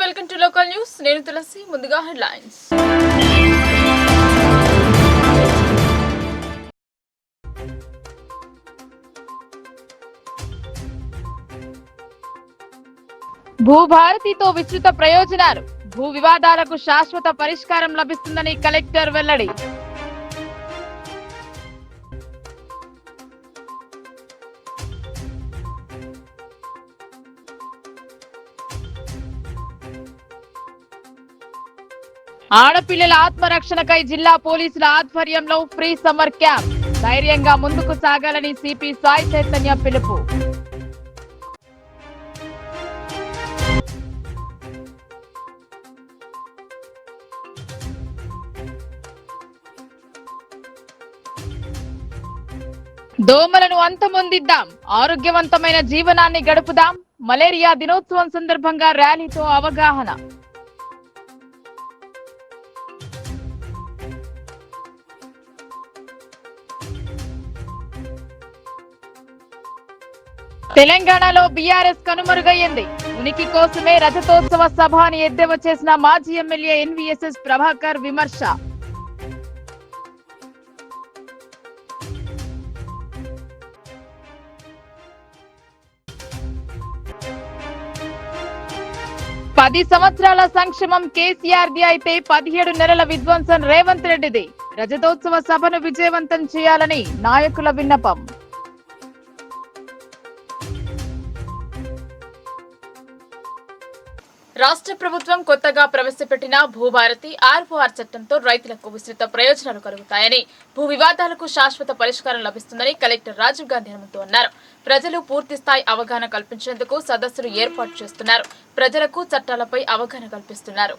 Welcome to local news. నేను తులసి. ముందుగా headlines. భూభారతితో విస్తృత ప్రయోజనాలు. భూ వివాదాలకు శాశ్వత పరిష్కారం లభిస్తుందని కలెక్టర్ వెల్లడి. ఆడపిల్లల ఆత్మరక్షణకై జిల్లా పోలీసుల ఆధ్వర్యంలో ఫ్రీ సమ్మర్ క్యాంప్. ధైర్యంగా ముందుకు సాగాలని సిపి సాయి చైతన్య పిలుపు. దోమలను అంతమొందిద్దాం, ఆరోగ్యవంతమైన జీవనాన్ని గడుపుదాం. మలేరియా దినోత్సవం సందర్భంగా ర్యాలీతో అవగాహన. తెలంగాణలో బీఆర్ఎస్ కనుమరుగయ్యింది. ఉనికి కోసమే రజతోత్సవ సభ అని ఎద్దేవా చేసిన మాజీ ఎమ్మెల్యే ఎన్వీఎస్ఎస్ ప్రభాకర్ విమర్శ. పది సంవత్సరాల సంక్షేమం కేసీఆర్ది అయితే 17 నెలల విధ్వంసం రేవంత్ రెడ్డిది. రజతోత్సవ సభను విజయవంతం చేయాలని నాయకుల విన్నపం. రాష్ట్ర ప్రభుత్వం కొత్తగా ప్రవేశపెట్టిన భూభారతి ఆర్ఓఆర్ చట్టంతో రైతులకు విస్తృత ప్రయోజనాలు కలుగుతాయని, భూ వివాదాలకు శాశ్వత పరిష్కారం లభిస్తుందని కలెక్టర్ రాజీవ్ గాంధీ హనుమంతు అన్నారు. ప్రజలు పూర్తి స్థాయి అవగాహన కల్పించేందుకు సదస్సులు ఏర్పాటు చేస్తున్నారు. ప్రజలకు చట్టాలపై అవగాహన కల్పిస్తున్నారు.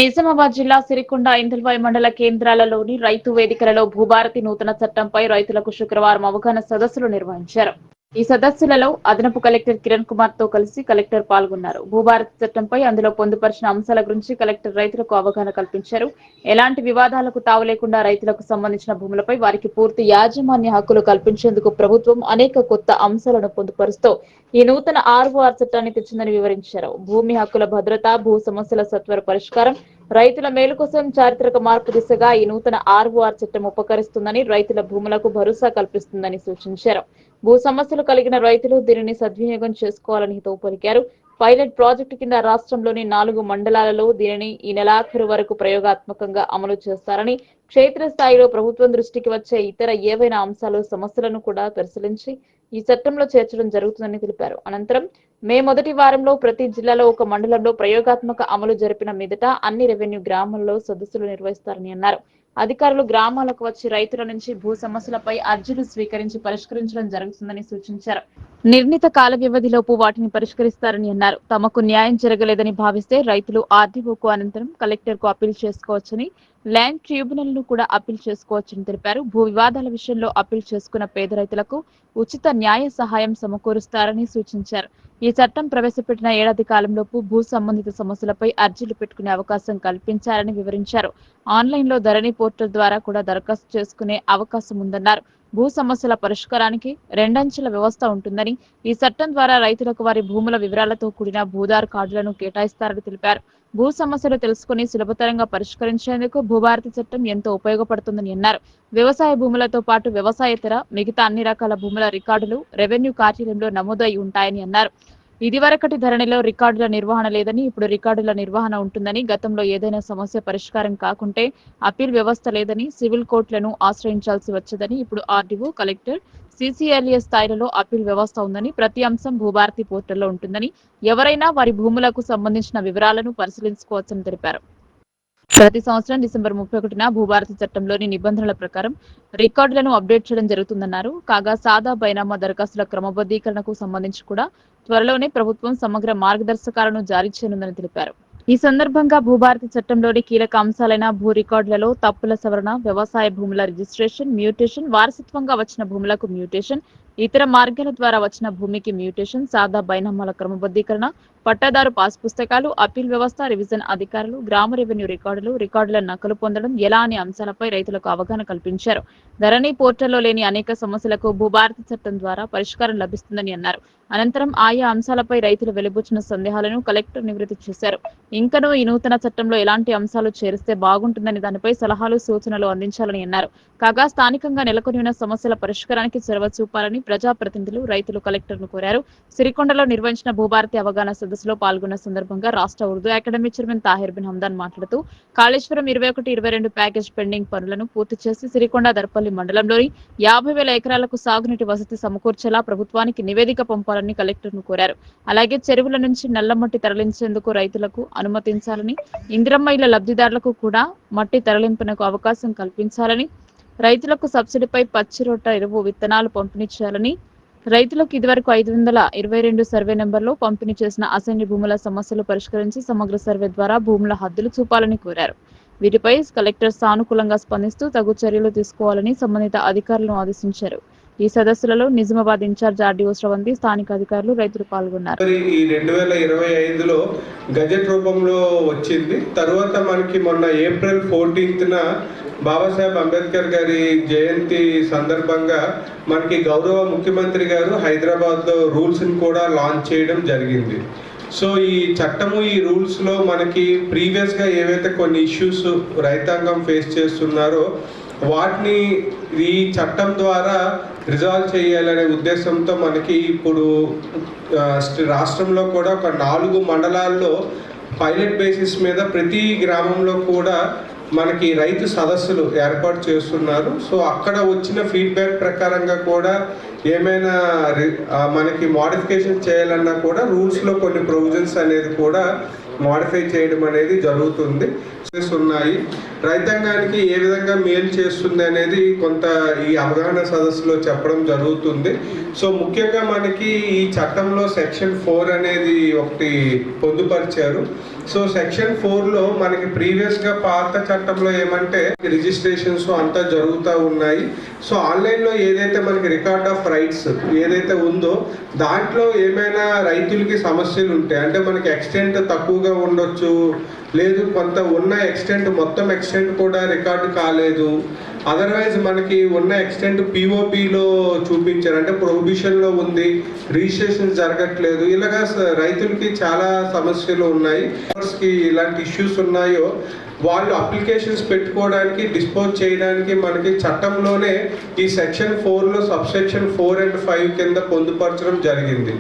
నిజామాబాద్ జిల్లా సిరికొండ ఇందల్వాయి మండల కేంద్రాలలోని రైతు వేదికలలో భూభారతి నూతన చట్టంపై రైతులకు శుక్రవారం అవగాహన సదస్సులు నిర్వహించారు. ఈ సదస్సులలో అదనపు కలెక్టర్ కిరణ్ కుమార్ తో కలిసి కలెక్టర్ పాల్గొన్నారు. భూభారతి చట్టంపై అందులో పొందుపరిచిన అంశాల గురించి కలెక్టర్ రైతులకు అవగాహన కల్పించారు. ఎలాంటి వివాదాలకు తావు లేకుండా రైతులకు సంబంధించిన భూములపై వారికి పూర్తి యాజమాన్య హక్కులు కల్పించేందుకు ప్రభుత్వం అనేక కొత్త అంశాలను పొందుపరుస్తూ ఈ నూతన ఆర్ఓఆర్ చట్టాన్ని తెచ్చిందని వివరించారు. భూమి హక్కుల భద్రత, భూ సమస్యల సత్వర పరిష్కారం, రైతుల మేలు కోసం చారిత్రక మార్పు దిశగా ఈ నూతన ఆర్ఓఆర్ చట్టం ఉపకరిస్తుందని, రైతుల భూములకు భరోసా కల్పిస్తుందని సూచించారు. భూ సమస్యలు కలిగిన రైతులు దీనిని సద్వినియోగం చేసుకోవాలని హితవు పలికారు. పైలట్ ప్రాజెక్టు కింద రాష్ట్రంలోని 4 మండలాలలో దీనిని ఈ నెలాఖరు వరకు ప్రయోగాత్మకంగా అమలు చేస్తారని, క్షేత్రస్థాయిలో ప్రభుత్వం దృష్టికి వచ్చే ఇతర ఏవైనా అంశాలు, సమస్యలను కూడా పరిశీలించి ఈ చట్టంలో చేర్చడం జరుగుతుందని తెలిపారు. అనంతరం మే మొదటి వారంలో ప్రతి జిల్లాలో ఒక మండలంలో ప్రయోగాత్మక అమలు జరిపిన మీదట అన్ని రెవెన్యూ గ్రామాల్లో సదస్సులు నిర్వహిస్తారని అన్నారు. అధికారులు గ్రామాలకు వచ్చి రైతుల నుంచి భూ సమస్యలపై అర్జీలు స్వీకరించి పరిష్కరించడం జరుగుతుందని సూచించారు. నిర్ణీత కాల వ్యవధిలోపు వాటిని పరిష్కరిస్తారని అన్నారు. తమకు న్యాయం జరగలేదని భావిస్తే రైతులు ఆర్డీఓకు అనంతరం కలెక్టర్ కు అప్పీల్ చేసుకోవచ్చని, ల్యాండ్ ట్రిబ్యునల్ ను కూడా అప్పీల్ చేసుకోవచ్చని తెలిపారు. భూ వివాదాల విషయంలో అప్పీల్ చేసుకున్న పేద రైతులకు ఉచిత న్యాయ సహాయం సమకూరుస్తారని సూచించారు. ఈ చట్టం ప్రవేశపెట్టిన ఏడాది కాలంలోపు భూ సంబంధిత సమస్యలపై అర్జీలు పెట్టుకునే అవకాశం కల్పించారని వివరించారు. ఆన్లైన్లో ధరణి పోర్టల్ ద్వారా కూడా దరఖాస్తు చేసుకునే అవకాశం ఉందన్నారు. భూ సమస్యల పరిష్కారానికి 2 అంచెల వ్యవస్థ ఉంటుందని, ఈ చట్టం ద్వారా రైతులకు వారి భూముల వివరాలతో కూడిన భూదార్ కార్డులను కేటాయిస్తారని తెలిపారు. భూ సమస్యలు తెలుసుకుని సులభతరంగా పరిష్కరించేందుకు భూభారతి చట్టం ఎంతో ఉపయోగపడుతుందని అన్నారు. వ్యవసాయ భూములతో పాటు వ్యవసాయేతర మిగతా అన్ని రకాల భూముల రికార్డులు రెవెన్యూ కార్యాలయంలో నమోదై ఉంటాయని అన్నారు. ఇదివరకటి ధరణిలో రికార్డుల నిర్వహణ లేదని, ఇప్పుడు రికార్డుల నిర్వహణ ఉంటుందని, గతంలో ఏదైనా సమస్య పరిష్కారం కాకుంటే అప్పీల్ వ్యవస్థ లేదని, సివిల్ కోర్టులను ఆశ్రయించాల్సి వచ్చేదని, ఇప్పుడు ఆర్డీఓ, కలెక్టర్, సీసీఎల్ఏ స్థాయిలలో అప్పీల్ వ్యవస్థ ఉందని, ప్రతి అంశం భూభారతి పోర్టల్లో ఉంటుందని, ఎవరైనా వారి భూములకు సంబంధించిన వివరాలను పరిశీలించుకోవచ్చని తెలిపారు. ప్రతి సంవత్సరం డిసెంబర్ 31న భూభారతి చట్టంలోని నిబంధనల ప్రకారం రికార్డులను అప్డేట్ చేయడం జరుగుతుందన్నారు. కాగా సాదా బైనామా దరఖాస్తుల క్రమబద్ధీకరణకు సంబంధించి కూడా త్వరలోనే ప్రభుత్వం సమగ్ర మార్గదర్శకాలను జారీ చేయనుందని తెలిపారు. ఈ సందర్భంగా భూభారతి చట్టంలోని కీలక అంశాలైన భూ రికార్డులలో తప్పుల సవరణ, వ్యవసాయ భూముల రిజిస్ట్రేషన్, మ్యూటేషన్, వారసత్వంగా వచ్చిన భూములకు మ్యూటేషన్, ఇతర మార్గాల ద్వారా వచ్చిన భూమికి మ్యూటేషన్, సాదా బైనామాల క్రమబద్ధీకరణ, పట్టాదారు పాస్ పుస్తకాలు, అప్పీల్ వ్యవస్థ, రివిజన్ అధికారులు, గ్రామ రెవెన్యూ రికార్డుల నకలు పొందడం ఎలా అనే అంశాలపై రైతులకు అవగాహన కల్పించారు. ధరణి పోర్టల్లో లేని అనేక సమస్యలకు భూభారతి చట్టం ద్వారా పరిష్కారం లభిస్తుందని అన్నారు. అనంతరం ఆయా అంశాలపై రైతులు వెలిబుచ్చిన సందేహాలను కలెక్టర్ నివృత్తి చేశారు. ఇంకనూ ఈ నూతన చట్టంలో ఎలాంటి అంశాలు చేరిస్తే బాగుంటుందని దానిపై సలహాలు, సూచనలు అందించాలని అన్నారు. కాగా స్థానికంగా నెలకొని ఉన్న సమస్యల పరిష్కారానికి చొరవ చూపాలని ప్రజాప్రతినిధులు, రైతులు కలెక్టర్ను కోరారు. సిరికొండలో నిర్వహించిన భూభారతి అవగాహన సదస్సులో పాల్గొన్న సందర్భంగా రాష్ట్ర ఉర్దూ అకాడమీ చైర్మన్ తాహిర్ బిన్ హమ్దాన్ మాట్లాడుతూ కాళేశ్వరం 21-22 ప్యాకేజ్ పెండింగ్ పనులను పూర్తి చేసి సిరికొండ దర్పల్లి మండలంలోని 50,000 ఎకరాలకు సాగునీటి వసతి సమకూర్చేలా ప్రభుత్వానికి నివేదిక పంపాలని కలెక్టర్ను కోరారు. అలాగే చెరువుల నుంచి నల్లమట్టి తరలించేందుకు రైతులకు అనుమతించాలని, ఇందిరమ్మ ఇళ్ల లబ్ధిదారులకు కూడా మట్టి తరలింపునకు అవకాశం కల్పించాలని, రైతులకు సబ్సిడీపై పచ్చి రొట్ట ఎరువు విత్తనాలు పంపిణీ చేయాలని, రైతులకు ఇదివరకు 522 సర్వే నెంబర్లో పంపిణీ చేసిన అసైన్డ్ భూముల సమస్యలు పరిష్కరించి సమగ్ర సర్వే ద్వారా భూముల హద్దులు చూపాలని కోరారు. వీటిపై కలెక్టర్ సానుకూలంగా స్పందిస్తూ తగు చర్యలు తీసుకోవాలని సంబంధిత అధికారులను ఆదేశించారు. ఈ సదస్సులలో నిజామాబాద్ ఇన్ఛార్జ్ ఆర్డీఓ శ్రవంతి, స్థానిక అధికారులు, రైతులు పాల్గొన్నారు. ఈ 2025లో గజెట్ రూపంలో వచ్చింది. తర్వాత మనకి మొన్న ఏప్రిల్ 14న బాబాసాహెబ్ అంబేద్కర్ గారి జయంతి సందర్భంగా మనకి గౌరవ ముఖ్యమంత్రి గారు హైదరాబాద్లో రూల్స్ని కూడా లాంచ్ చేయడం జరిగింది. సో ఈ చట్టము, ఈ రూల్స్లో మనకి ప్రీవియస్గా ఏవైతే కొన్ని ఇష్యూస్ రైతాంగం ఫేస్ చేస్తున్నారో వాటిని ఈ చట్టం ద్వారా రిజాల్వ్ చేయాలనే ఉద్దేశంతో మనకి ఇప్పుడు రాష్ట్రంలో కూడా ఒక 4 మండలాల్లో పైలట్ బేసిస్ మీద ప్రతి గ్రామంలో కూడా మనకి రైతు సదస్సులు ఏర్పాటు చేస్తున్నారు. సో అక్కడ వచ్చిన ఫీడ్బ్యాక్ ప్రకారంగా కూడా ఏమైనా మనకి మోడిఫికేషన్ చేయాలన్నా కూడా రూల్స్లో కొన్ని ప్రొవిజన్స్ అనేది కూడా మోడిఫై చేయడం అనేది జరుగుతుంది. ఉన్నాయి రైతాంగానికి ఏ విధంగా మేలు చేస్తుంది అనేది కొంత ఈ అవగాహన సదస్సులో చెప్పడం జరుగుతుంది. సో ముఖ్యంగా మనకి ఈ చట్టంలో సెక్షన్ 4 అనేది ఒకటి పొందుపరిచారు. సో సెక్షన్ 4లో మనకి ప్రీవియస్గా పాత చట్టంలో ఏమంటే రిజిస్ట్రేషన్స్ అంతా జరుగుతూ ఉన్నాయి. సో ఆన్లైన్లో ఏదైతే మనకి రికార్డ్ ఆఫ్ రైట్స్ ఏదైతే ఉందో దాంట్లో ఏమైనా రైతులకి సమస్యలు ఉంటాయి, అంటే మనకి ఎక్స్టెంట్ తక్కువగా ఉండొచ్చు, లేదు కొంత ఉన్న ఎక్స్టెంట్ మొత్తం ఎక్స్టెంట్ కూడా రికార్డు కాలేదు, అదర్వైజ్ మనకి ఉన్న ఎక్స్టెంట్ పిఓపిలో చూపించారు, అంటే ప్రొహిబిషన్లో ఉంది, రిజిస్ట్రేషన్ జరగట్లేదు, ఇలాగా రైతులకి చాలా సమస్యలు ఉన్నాయి. ఇలాంటి ఇష్యూస్ ఉన్నాయో వాళ్ళు అప్లికేషన్స్ పెట్టుకోవడానికి, డిస్పోజ్ చేయడానికి మనకి చట్టంలోనే ఈ సెక్షన్ 4లో సబ్సెక్షన్ 4 and 5 కింద పొందుపరచడం జరిగింది.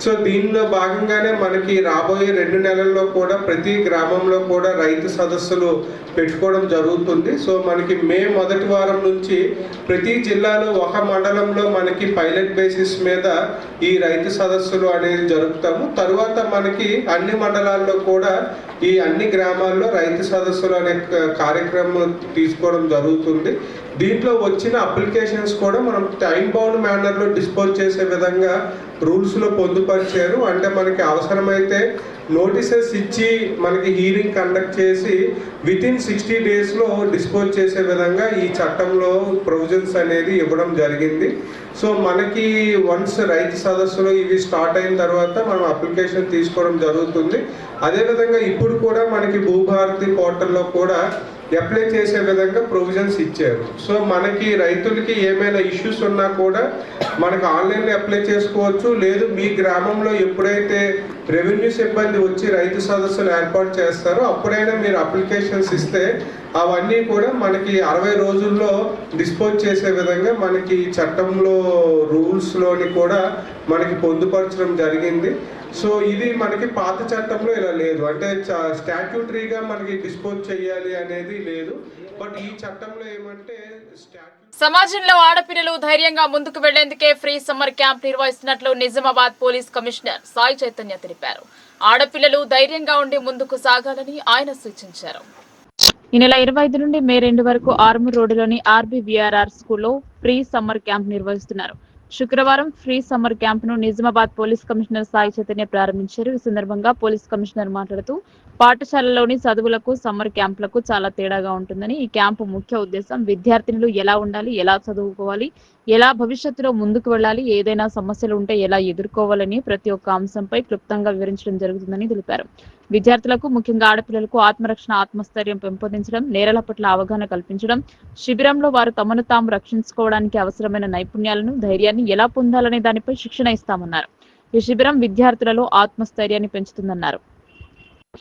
సో దీనిలో భాగంగానే మనకి రాబోయే 2 నెలల్లో కూడా ప్రతి గ్రామంలో కూడా రైతు సదస్సులు పెట్టుకోవడం జరుగుతుంది. సో మనకి మే మొదటి వారం నుంచి ప్రతి జిల్లాలో ఒక మండలంలో మనకి పైలట్ బేసిస్ మీద ఈ రైతు సదస్సులు అనేది జరుపుతాము. తరువాత మనకి అన్ని మండలాల్లో కూడా ఈ అన్ని గ్రామాల్లో రైతు సదస్సులు అనే కార్యక్రమం తీసుకోవడం జరుగుతుంది. దీంట్లో వచ్చిన అప్లికేషన్స్ కూడా మనం టైం బౌండ్ మేనర్లో డిస్పోజ్ చేసే విధంగా రూల్స్లో పొందుపరిచారు. అంటే మనకి అవసరమైతే నోటీసెస్ ఇచ్చి మనకి హీరింగ్ కండక్ట్ చేసి వితిన్ 60 డేస్లో డిస్పోజ్ చేసే విధంగా ఈ చట్టంలో ప్రొవిజన్స్ అనేది ఇవ్వడం జరిగింది. సో మనకి వన్స్ రైతు సదస్సులో ఇవి స్టార్ట్ అయిన తర్వాత మనం అప్లికేషన్ తీసుకోవడం జరుగుతుంది. అదేవిధంగా ఇప్పుడు కూడా మనకి భూభారతి పోర్టల్లో కూడా అప్లై చేసే విధంగా ప్రొవిజన్స్ ఇచ్చారు. సో మనకి రైతులకి ఏమైనా ఇష్యూస్ ఉన్నా కూడా మనకు ఆన్లైన్లో అప్లై చేసుకోవచ్చు, లేదు మీ గ్రామంలో ఎప్పుడైతే రెవెన్యూ సిబ్బంది వచ్చి రైతు సదస్సులు ఏర్పాటు చేస్తారో అప్పుడైనా మీరు అప్లికేషన్స్ ఇస్తే అవన్నీ కూడా మనకి 60 రోజుల్లో డిస్పోజ్ చేసే విధంగా మనకి చట్టంలో రూల్స్లోని కూడా మనకి పొందుపరచడం జరిగింది. సో ఇది మనకి పాత చట్టంలో ఇలా లేదు, అంటే స్టాట్యూటరీగా మనకి డిస్పోజ్ చేయాలి అనేది లేదు. బట్ ఈ చట్టంలో ఏమంటే సమాజంలో ఆడపిల్లలు ధైర్యంగా ముందుకు వెళ్లేందుకే ఫ్రీ సమ్మర్ క్యాంప్ నిర్వహిస్తున్నట్లు నిజామాబాద్ పోలీస్ కమిషనర్ సాయి చైతన్య తెలిపారు. ఆడపిల్లలు ధైర్యంగా ఉండి ముందుకు సాగాలని ఆయన సూచించారు. ఈ నెల 25 నుండి మే 2 వరకు ఆర్మూర్ రోడ్డులోని ఆర్బీవీఆర్ఆర్ స్కూల్లో ఫ్రీ సమ్మర్ క్యాంప్ నిర్వహిస్తున్నారు. శుక్రవారం ఫ్రీ సమ్మర్ క్యాంప్ ను నిజామాబాద్ పోలీస్ కమిషనర్ సాయి చైతన్య ప్రారంభించారు. ఈ సందర్భంగా పోలీస్ కమిషనర్ మాట్లాడుతూ పాఠశాలలోని చదువులకు సమ్మర్ క్యాంపులకు చాలా తేడాగా ఉంటుందని, ఈ క్యాంపు ముఖ్య ఉద్దేశం విద్యార్థినులు ఎలా ఉండాలి, ఎలా చదువుకోవాలి, ఎలా భవిష్యత్తులో ముందుకు వెళ్ళాలి, ఏదైనా సమస్యలు ఉంటే ఎలా ఎదుర్కోవాలని ప్రతి ఒక్క అంశంపై క్లుప్తంగా వివరించడం జరుగుతుందని తెలిపారు. విద్యార్థులకు, ముఖ్యంగా ఆడపిల్లలకు ఆత్మరక్షణ, ఆత్మస్థైర్యం పెంపొందించడం, నేరాల పట్ల అవగాహన కల్పించడం, శిబిరంలో వారు తమను తాము రక్షించుకోవడానికి అవసరమైన నైపుణ్యాలను, ధైర్యాన్ని ఎలా పొందాలనే దానిపై శిక్షణ ఇస్తామన్నారు. ఈ శిబిరం విద్యార్థులలో ఆత్మస్థైర్యాన్ని పెంచుతుందన్నారు.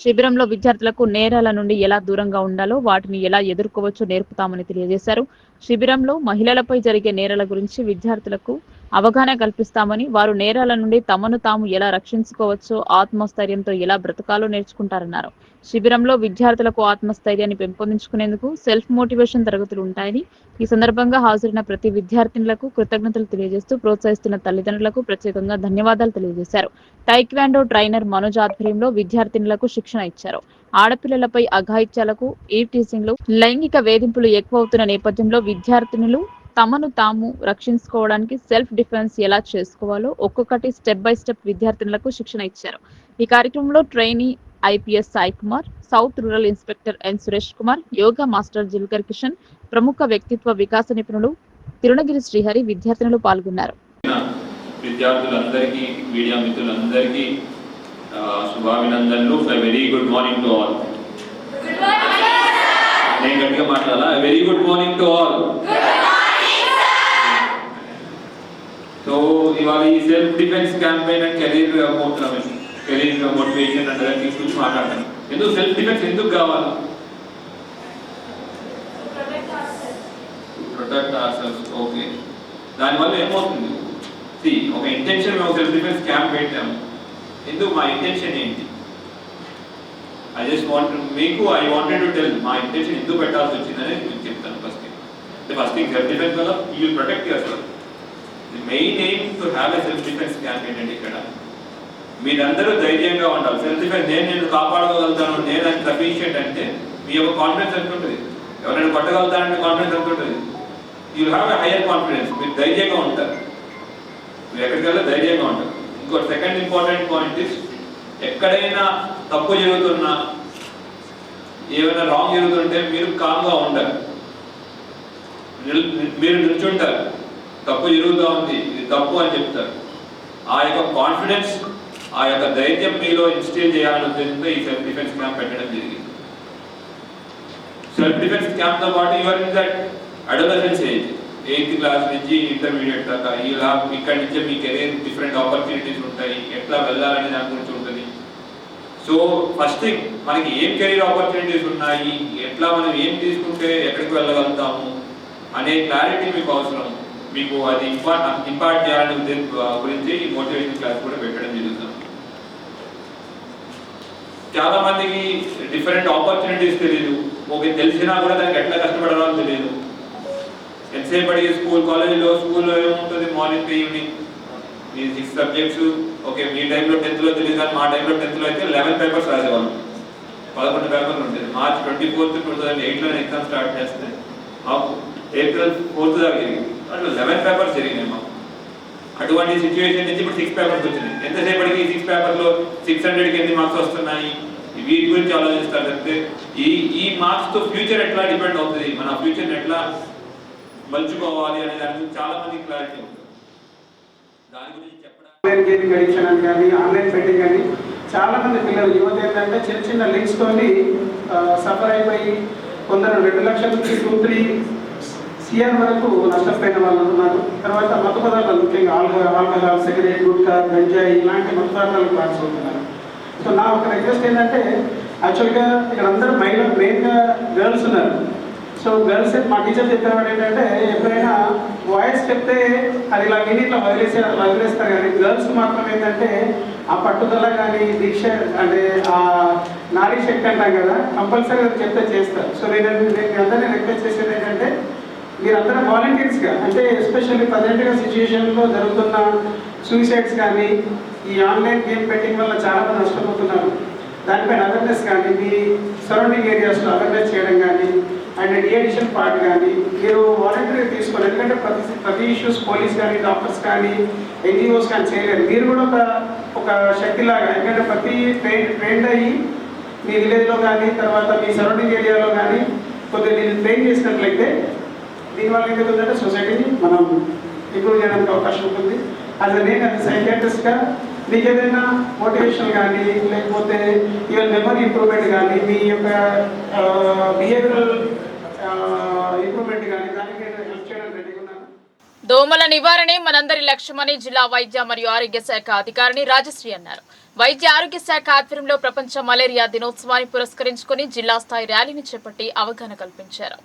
శిబిరంలో విద్యార్థులకు నేరాల నుండి ఎలా దూరంగా ఉండాలో, వాటిని ఎలా ఎదుర్కోవచ్చో నేర్పుతామని తెలియజేశారు. శిబిరంలో మహిళలపై జరిగే నేరాల గురించి విద్యార్థులకు అవగాహన కల్పిస్తామని, వారు నేరాల నుండి తమను తాము ఎలా రక్షించుకోవచ్చో, ఆత్మస్థైర్యంతో ఎలా బ్రతకాలో నేర్చుకుంటారన్నారు. శిబిరంలో విద్యార్థులకు ఆత్మస్థైర్యాన్ని పెంపొందించుకునేందుకు సెల్ఫ్ మోటివేషన్ తరగతులు ఉంటాయని, ఈ సందర్భంగా హాజరైన ప్రతి విద్యార్థినులకు కృతజ్ఞతలు తెలియజేస్తూ ప్రోత్సహిస్తున్న తల్లిదండ్రులకు ప్రత్యేకంగా ధన్యవాదాలు తెలియజేశారు. టైక్వాండో ట్రైనర్ మనోజ్ ఆధ్వర్యంలో విద్యార్థినులకు శిక్షణ ఇచ్చారు. ఆడపిల్లలపై అఘాయిత్యాలకు, ఈవ్ టీజింగ్లు, లైంగిక వేధింపులు ఎక్కువవుతున్న నేపథ్యంలో విద్యార్థినులు తమను తాము రక్షించుకోవడానికి సెల్ఫ్ డిఫెన్స్ ఎలా చేసుకోవాలో ఒక్కొక్కటి స్టెప్ బై స్టెప్ విద్యార్థినులకు శిక్షణ ఇచ్చారు. ఈ కార్యక్రమంలో trainee IPS Sai Kumar, south rural inspector N Suresh Kumar, yoga master Jilkar Kishan, ప్రముఖ వ్యక్తిత్వ వికాస నిపుణులు తిరుణగిరి శ్రీహరి విద్యార్థినులు పాల్గొన్నారు. విద్యార్థులందరికీ, మీడియా మిత్రులందరికీ శుభాభినందనలు. Very good morning to all. నేను గట్టిగా మాట్లాడాలా? Very good morning to all. So ఇవాళ ఈ self defence campaign and career motivation అంటే దాని గురించి మాట్లాడతాను. ఎందుకు సెల్ఫ్ డిఫెన్స్ ఎందుకు కావాలి? Protect our self. ఓకే, దానివల్ల ఏమవుతుంది? ఒక ఇంటెన్షన్, మేము సెల్ఫ్ డిఫెన్స్ క్యాంప్ పెట్టాము. ఎందుకు? మా ఇంటెన్షన్ ఏంటి? ఐ వాంటెడ్ టు టెల్ మా ఇంటెన్షన్ ఎందుకు పెట్టాల్సి వచ్చిందని మీకు చెప్తాను. ఫస్ట్ థింగ్ సెల్ఫ్ డిఫెన్స్ వల్ల you will protect your self. The main aim to have a self defence camp ఏంటంటే ఇక్కడ మీరందరూ ధైర్యంగా ఉండాలి. సెల్ఫ్ డిఫెన్స్ నేను కాపాడగలుగుతాను, నేను అది సఫిషియెంట్ అంటే మీ యొక్క కాన్ఫిడెన్స్ ఎంత ఉంటుంది? ఎవరైనా కొట్టగలుగుతానంటే కాన్ఫిడెన్స్ ఎంత ఉంటుంది? You have a hire confidence. మీరు ధైర్యంగా ఉంటారు, మీరు ఎక్కడికి వెళ్ళా ధైర్యంగా ఉంటారు. ఇంకోటి సెకండ్ ఇంపార్టెంట్ పాయింట్ ఇస్, ఎక్కడైనా తప్పు జరుగుతున్నా, ఏమైనా రాంగ్ జరుగుతుంటే మీరు కామ్గా ఉంటారు, మీరు నిల్చుంటారు. తప్పు జరుగుతూ ఉంది, ఇది తప్పు అని చెప్తారు. ఆ యొక్క కాన్ఫిడెన్స్, ఆ యొక్క ధైర్యం మీలో ఇన్స్టిల్ చేయాలనే ఉద్దేశంతో ఈ సెల్ఫ్ డిఫెన్స్ క్యాంప్ పెట్టడం జరిగింది. సెల్ఫ్ డిఫెన్స్ క్యాంప్తో పాటు your in that adolescence age, 8th class నుంచి ఇంటర్మీడియట్ దాకా, ఇలా ఇక్కడి నుంచే మీ కెరీర్ డిఫరెంట్ ఆపర్చునిటీస్ ఉంటాయి, ఎట్లా వెళ్ళాలనే దాని గురించి ఉంటుంది. సో ఫస్ట్ థింగ్, మనకి ఏం కెరీర్ ఆపర్చునిటీస్ ఉన్నాయి, ఎట్లా మనం ఏం తీసుకుంటే ఎక్కడికి వెళ్ళగలుగుతాము అనే క్లారిటీ మీకు అవసరం. మీకు అది ఇంపార్ట్ చేయాలనే ఉద్దేశం గురించి ఈ మోటివేషన్ క్లాస్ కూడా పెట్టడం జరుగుతుంది. చాలా మందికి డిఫరెంట్ ఆపర్చునిటీస్ తెలియదు. ఓకే, తెలిసినా కూడా దానికి ఎట్లా కష్టపడాలో తెలియదు. ఎంతసేపు అడిగి స్కూల్లో ఏముంటుంది, మార్నింగ్ టు ఈవినింగ్ మీ 6 సబ్జెక్ట్స్. ఓకే, మీ టైంలో 10th లో తెలియదు, కానీ మా టైంలో 10th లో అయితే 11 పేపర్స్ రాసేవాళ్ళం. 11 పేపర్లు ఉండేది. March 24th, 2008లో ఎగ్జామ్ స్టార్ట్ చేస్తే మాకు April 4th దాకా జరిగింది. అట్లా 11 పేపర్స్ జరిగినాయి మాకు. అటువంటి సిచ్యువేషన్ నుంచి ఇప్పుడు 6 పేపర్స్ వచ్చినాయి. ఎంతసేపటికి ఈ 6 పేపర్లో 600కి ఎన్ని మార్క్స్ వస్తున్నాయి, వీటి గురించి ఆలోచిస్తారు తప్పితే ఈ మార్క్స్తో ఫ్యూచర్ ఎట్లా డిపెండ్ అవుతుంది, మన ఫ్యూచర్ని ఎట్లా మలుచుకోవాలి అనే దాని గురించి చాలా మంది క్లారిటీ ఉంటుంది. దాని గురించి చెప్పడానికి ఆన్లైన్ గేమింగ్ అడిక్షన్ అని కానీ, ఆన్లైన్ బెట్టింగ్ అని చాలా మంది పిల్లలు, యువత ఏంటంటే చిన్న చిన్న లింక్స్ తోని సఫర్ అయిపోయి కొందరు 2 లక్షల నుంచి 2-3 CR వరకు నష్టపోయిన వాళ్ళు ఉన్నారు. తర్వాత మత పదార్థాలు, ముఖ్యంగా ఆల్కహాల్, సిగరెట్, గుట్కా, గంజాయి ఇలాంటి మత పదార్థాలకు పాల్గొంటున్నారు. సో నా ఒక రిక్వెస్ట్ ఏంటంటే, యాక్చువల్గా ఇక్కడ అందరూ మెయిన్గా గర్ల్స్ ఉన్నారు. సో గర్ల్స్ మా టీచర్ చెప్పేవాడు ఏంటంటే, ఎప్పుడైనా బాయ్స్ చెప్తే అది ఇలా విని ఇట్లా వదిలేస్తారు, కానీ గర్ల్స్ మాత్రం ఏంటంటే ఆ పట్టుదల కానీ, దీక్ష అంటే ఆ నారీ శక్తి అంటాం కదా, కంపల్సరీగా చెప్తే చేస్తారు. సో నేను అందరినీ రిక్వెస్ట్ చేసేది ఏంటంటే, మీరందరూ వాలంటీర్స్గా, అంటే ఎస్పెషల్లీ ప్రజెంట్గా సిచ్యువేషన్లో జరుగుతున్న సూసైడ్స్ కానీ, ఈ ఆన్లైన్ గేమ్ బెట్టింగ్ వల్ల చాలా మంది నష్టపోతున్నారు, దానిపైన అవేర్నెస్ కానీ, మీ సరౌండింగ్ ఏరియాస్లో అవేర్నెస్ చేయడం కానీ, అండ్ డిఎడిషన్ పార్ట్ కానీ మీరు వాలంటీర్గా తీసుకోవాలి. ఎందుకంటే ప్రతి ఇష్యూస్ పోలీస్ కానీ, డాక్టర్స్ కానీ, NGOs కానీ చేయలేరు. మీరు కూడా ఒక శక్తిలాగా, ఎందుకంటే ప్రతి ట్రైన్డ్ అయ్యి మీ విలేజ్లో కానీ, తర్వాత మీ సరౌండింగ్ ఏరియాలో కానీ కొద్దిగా దీన్ని ట్రైన్ చేసినట్లయితే దీనివల్ల ఏమవుతుందంటే సొసైటీని మనం ఇంప్రూవ్ చేయడానికి అవకాశం ఉంటుంది. నేను సైకియాట్రిస్ట్గా మీకు ఏదైనా మోటివేషన్ కానీ లేకపోతే ఈవెన్ మెమరీ ఇంప్రూవ్మెంట్ కానీ మీ యొక్క బిహేవియరల్ ఇంప్రూవ్మెంట్ కానీ దానికి హెల్ప్ చేయడానికి రెడీగా ఉన్నాను. దోమల నివారణే మనందరి లక్ష్యమని జిల్లా వైద్య మరియు ఆరోగ్య శాఖ అధికారిని రాజశ్రీ అన్నారు. వైద్య ఆరోగ్య శాఖ ఆధ్వర్యంలో ప్రపంచ మలేరియా దినోత్సవాన్ని పురస్కరించుకుని జిల్లా స్థాయి ర్యాలీని చేపట్టి అవగాహన కల్పించారు.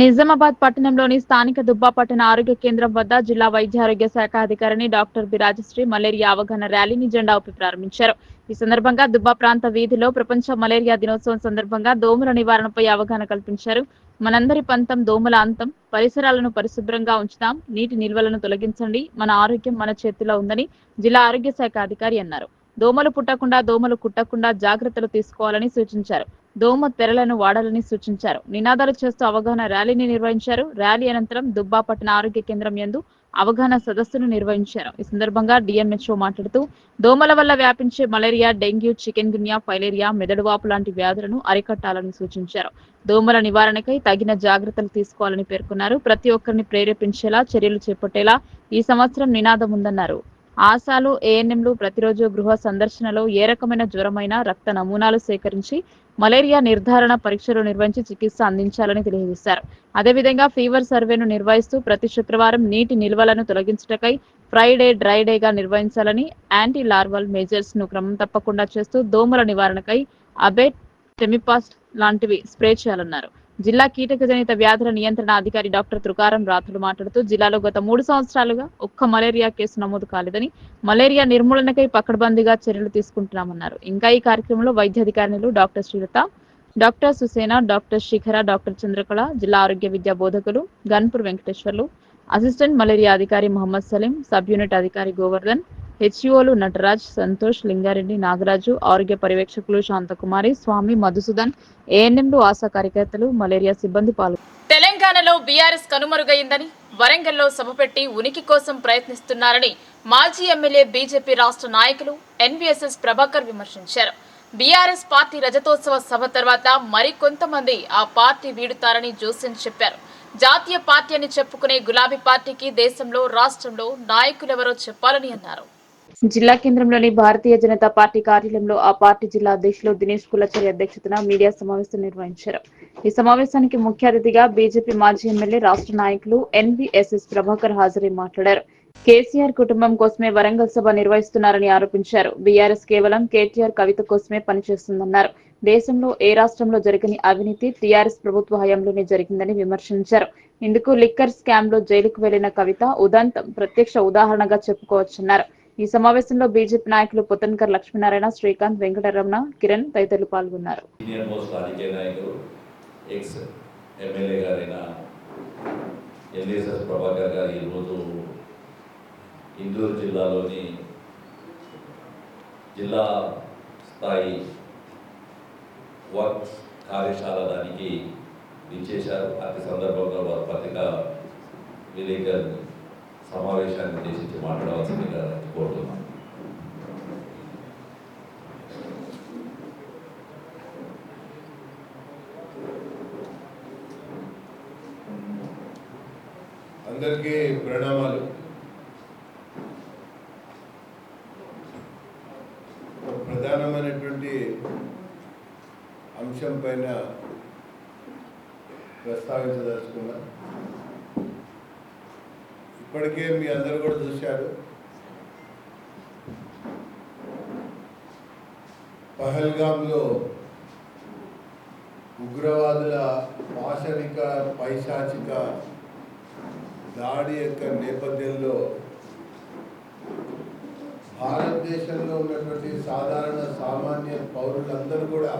నిజామాబాద్ పట్టణంలోని స్థానిక దుబ్బాపట్టణ ఆరోగ్య కేంద్రం వద్ద జిల్లా వైద్య ఆరోగ్య శాఖ అధికారిని డాక్టర్ బి రాజశ్రీ మలేరియా అవగాహన ర్యాలీని జెండా ఊపి ప్రారంభించారు. ఈ సందర్భంగా దుబ్బా ప్రాంత వీధిలో ప్రపంచ మలేరియా దినోత్సవం సందర్భంగా దోమల నివారణపై అవగాహన కల్పించారు. మనందరి పంతం దోమల అంతం, పరిసరాలను పరిశుభ్రంగా ఉంచుదాం, నీటి నిల్వలను తొలగించండి, మన ఆరోగ్యం మన చేతిలో ఉందని జిల్లా ఆరోగ్య శాఖ అధికారి అన్నారు. దోమలు పుట్టకుండా దోమలు కుట్టకుండా జాగ్రత్తలు తీసుకోవాలని సూచించారు. దోమ తెరలను వాడాలని సూచించారు. నినాదాలు చేస్తూ అవగాహన ర్యాలీని నిర్వహించారు. ర్యాలీ అనంతరం దుబ్బాపట్టణ ఆరోగ్య కేంద్రం యందు అవగాహన సదస్సును నిర్వహించారు. ఈ సందర్భంగా డిఎంహెచ్ఓ మాట్లాడుతూ దోమల వల్ల వ్యాపించే మలేరియా, డెంగ్యూ, చికెన్ గున్యా, ఫైలేరియా, మెదడువాపు లాంటి వ్యాధులను అరికట్టాలని సూచించారు. దోమల నివారణకై తగిన జాగ్రత్తలు తీసుకోవాలని పేర్కొన్నారు. ప్రతి ఒక్కరిని ప్రేరేపించేలా చర్యలు చేపట్టేలా ఈ సంవత్సరం నినాదం ఉందన్నారు. ఆశాలు, ఏఎన్ఎంలు ప్రతిరోజు గృహ సందర్శనలో ఏ రకమైన జ్వరమైనా రక్త నమూనాలు సేకరించి మలేరియా నిర్ధారణ పరీక్షలు నిర్వహించి చికిత్స అందించాలని తెలియజేశారు. అదేవిధంగా ఫీవర్ సర్వేను నిర్వహిస్తూ ప్రతి శుక్రవారం నీటి నిల్వలను తొలగించటకై ఫ్రైడే, డ్రై డేగా నిర్వహించాలని, యాంటీ లార్వల్ మెజర్స్ ను క్రమం తప్పకుండా చేస్తూ దోమల నివారణకై అబేట్, టెమిపాస్ట్ లాంటివి స్ప్రే చేయాలన్నారు. జిల్లా కీటకజనిత వ్యాధుల నియంత్రణ అధికారి డాక్టర్ తుకారం రాథుడు మాట్లాడుతూ జిల్లాలో గత 3 సంవత్సరాలుగా ఒక్క మలేరియా కేసు నమోదు కాలేదని, మలేరియా నిర్మూలనకై పకడ్బందీగా చర్యలు తీసుకుంటున్నామన్నారు. ఇంకా ఈ కార్యక్రమంలో వైద్యాధికారులు doctor Srilatha, doctor Susena, doctor శిఖర, డాక్టర్ చంద్రకళ, జిల్లా ఆరోగ్య విద్యా బోధకులు గన్పూర్ వెంకటేశ్వర్లు, అసిస్టెంట్ మలేరియా అధికారి మహమ్మద్ సలీం, సబ్ యూనిట్ అధికారి గోవర్ధన్, హెచ్ఈఓలు నటరాజ్, సంతోష్, లింగారెడ్డి, నాగరాజు, ఆరోగ్య పర్యవేక్షకులు శాంతకుమారి, స్వామి, మధుసూదన్, ఏఎన్ఎంలు, ఆశా కార్యకర్తలు, మలేరియా సిబ్బంది పాల్గొన్నారు. తెలంగాణలో బీఆర్ఎస్ కనుమరుగైందని, వరంగల్లో సభ పెట్టి ఉనికి కోసం ప్రయత్నిస్తున్నారని మాజీ ఎమ్మెల్యే బీజేపీ రాష్ట్ర నాయకులు ఎన్వీఎస్ఎస్ ప్రభాకర్ విమర్శించారు. బీఆర్ఎస్ పార్టీ రజతోత్సవ సభ తర్వాత మరికొంతమంది ఆ పార్టీ వీడుతారని జోస్యం చెప్పారు. జాతీయ పార్టీ అని చెప్పుకునే గులాబీ పార్టీకి దేశంలో, రాష్ట్రంలో నాయకులెవరో చెప్పాలని అన్నారు. జిల్లా కేంద్రంలోని భారతీయ జనతా పార్టీ కార్యాలయంలో ఆ పార్టీ జిల్లా అధ్యక్షులు దినేష్ కులచరి అధ్యక్షతన మీడియా సమావేశం నిర్వహించారు. ఈ సమావేశానికి ముఖ్య అతిథిగా బీజేపీ మాజీ ఎమ్మెల్యే రాష్ట్ర నాయకులు ఎన్వీఎస్ఎస్ ప్రభాకర్ హాజరై మాట్లాడారు. కేసీఆర్ కుటుంబం కోసమే వరంగల్ సభ నిర్వహిస్తున్నారని ఆరోపించారు. బీఆర్ఎస్ కేవలం కేటీఆర్ కవిత కోసమే పనిచేస్తుందన్నారు. దేశంలో ఏ రాష్ట్రంలో జరగని అవినీతి టీఆర్ఎస్ ప్రభుత్వ హయాంలోనే జరిగిందని విమర్శించారు. ఇందుకు లిక్కర్ స్కామ్ లో జైలుకు వెళ్లిన కవిత ఉదంతం ప్రత్యక్ష ఉదాహరణగా చెప్పుకోవచ్చన్నారు. ఈ సమావేశంలో బీజేపీ నాయకులు పొత్తన్కర్ లక్ష్మీనారాయణ, శ్రీకాంత్, వెంకటరమణ, కిరణ్ తదితరులు పాల్గొన్నారు. ఇందూరు జిల్లాలోని జిల్లా స్థాయి వర్క్ కార్యశాల దానికి విచ్చేశారు. అతి సందర్భంగా వారు పత్రికా విలేకరుని సమావేశాన్ని ఉద్దేశించి మాట్లాడవలసిందిగా కోరుతున్నాను. అందరికీ ప్రణామాలు. ప్రధానమైనటువంటి అంశం పైన ప్రస్తావించదలుచుకున్నా. ఇప్పటికే మీ అందరూ కూడా చూశారు, పహల్గామ్లో ఉగ్రవాదుల పాశవిక పైశాచిక దాడి యొక్క నేపథ్యంలో భారతదేశంలో ఉన్నటువంటి సాధారణ సామాన్య పౌరులందరూ కూడా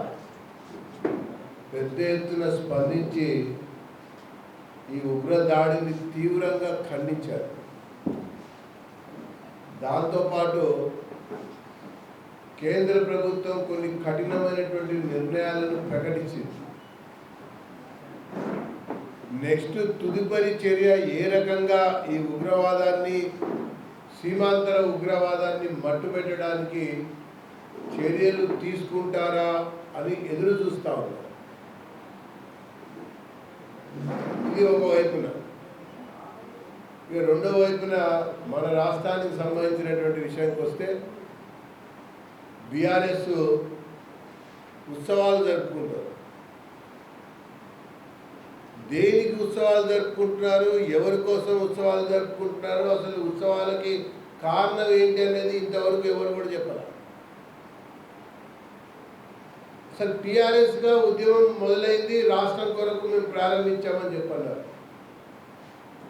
పెద్ద ఎత్తున స్పందించి ఈ ఉగ్ర దాడిని తీవ్రంగా ఖండించారు. దాంతోపాటు కేంద్ర ప్రభుత్వం కొన్ని కఠినమైనటువంటి నిర్ణయాలను ప్రకటించింది. నెక్స్ట్ తుదుపరి చర్య ఏ రకంగా ఈ ఉగ్రవాదాన్ని, సీమాంతర ఉగ్రవాదాన్ని మట్టుపెట్టడానికి చర్యలు తీసుకుంటారా అని ఎదురు చూస్తూ ఉన్నారు. ఇది ఒకవైపున. ఇక రెండో వైపున మన రాష్ట్రానికి సంబంధించినటువంటి విషయానికి వస్తే బీఆర్ఎస్ ఉత్సవాలు జరుపుకుంటారు. దేనికి ఉత్సవాలు జరుపుకుంటున్నారు, ఎవరి కోసం ఉత్సవాలు జరుపుకుంటున్నారు, అసలు ఉత్సవాలకి కారణం ఏంటి అనేది ఇంతవరకు ఎవరు కూడా చెప్పాలి. అసలు టీఆర్ఎస్గా ఉద్యమం మొదలైంది, రాష్ట్రం కొరకు మేము ప్రారంభించామని చెప్పన్నారు.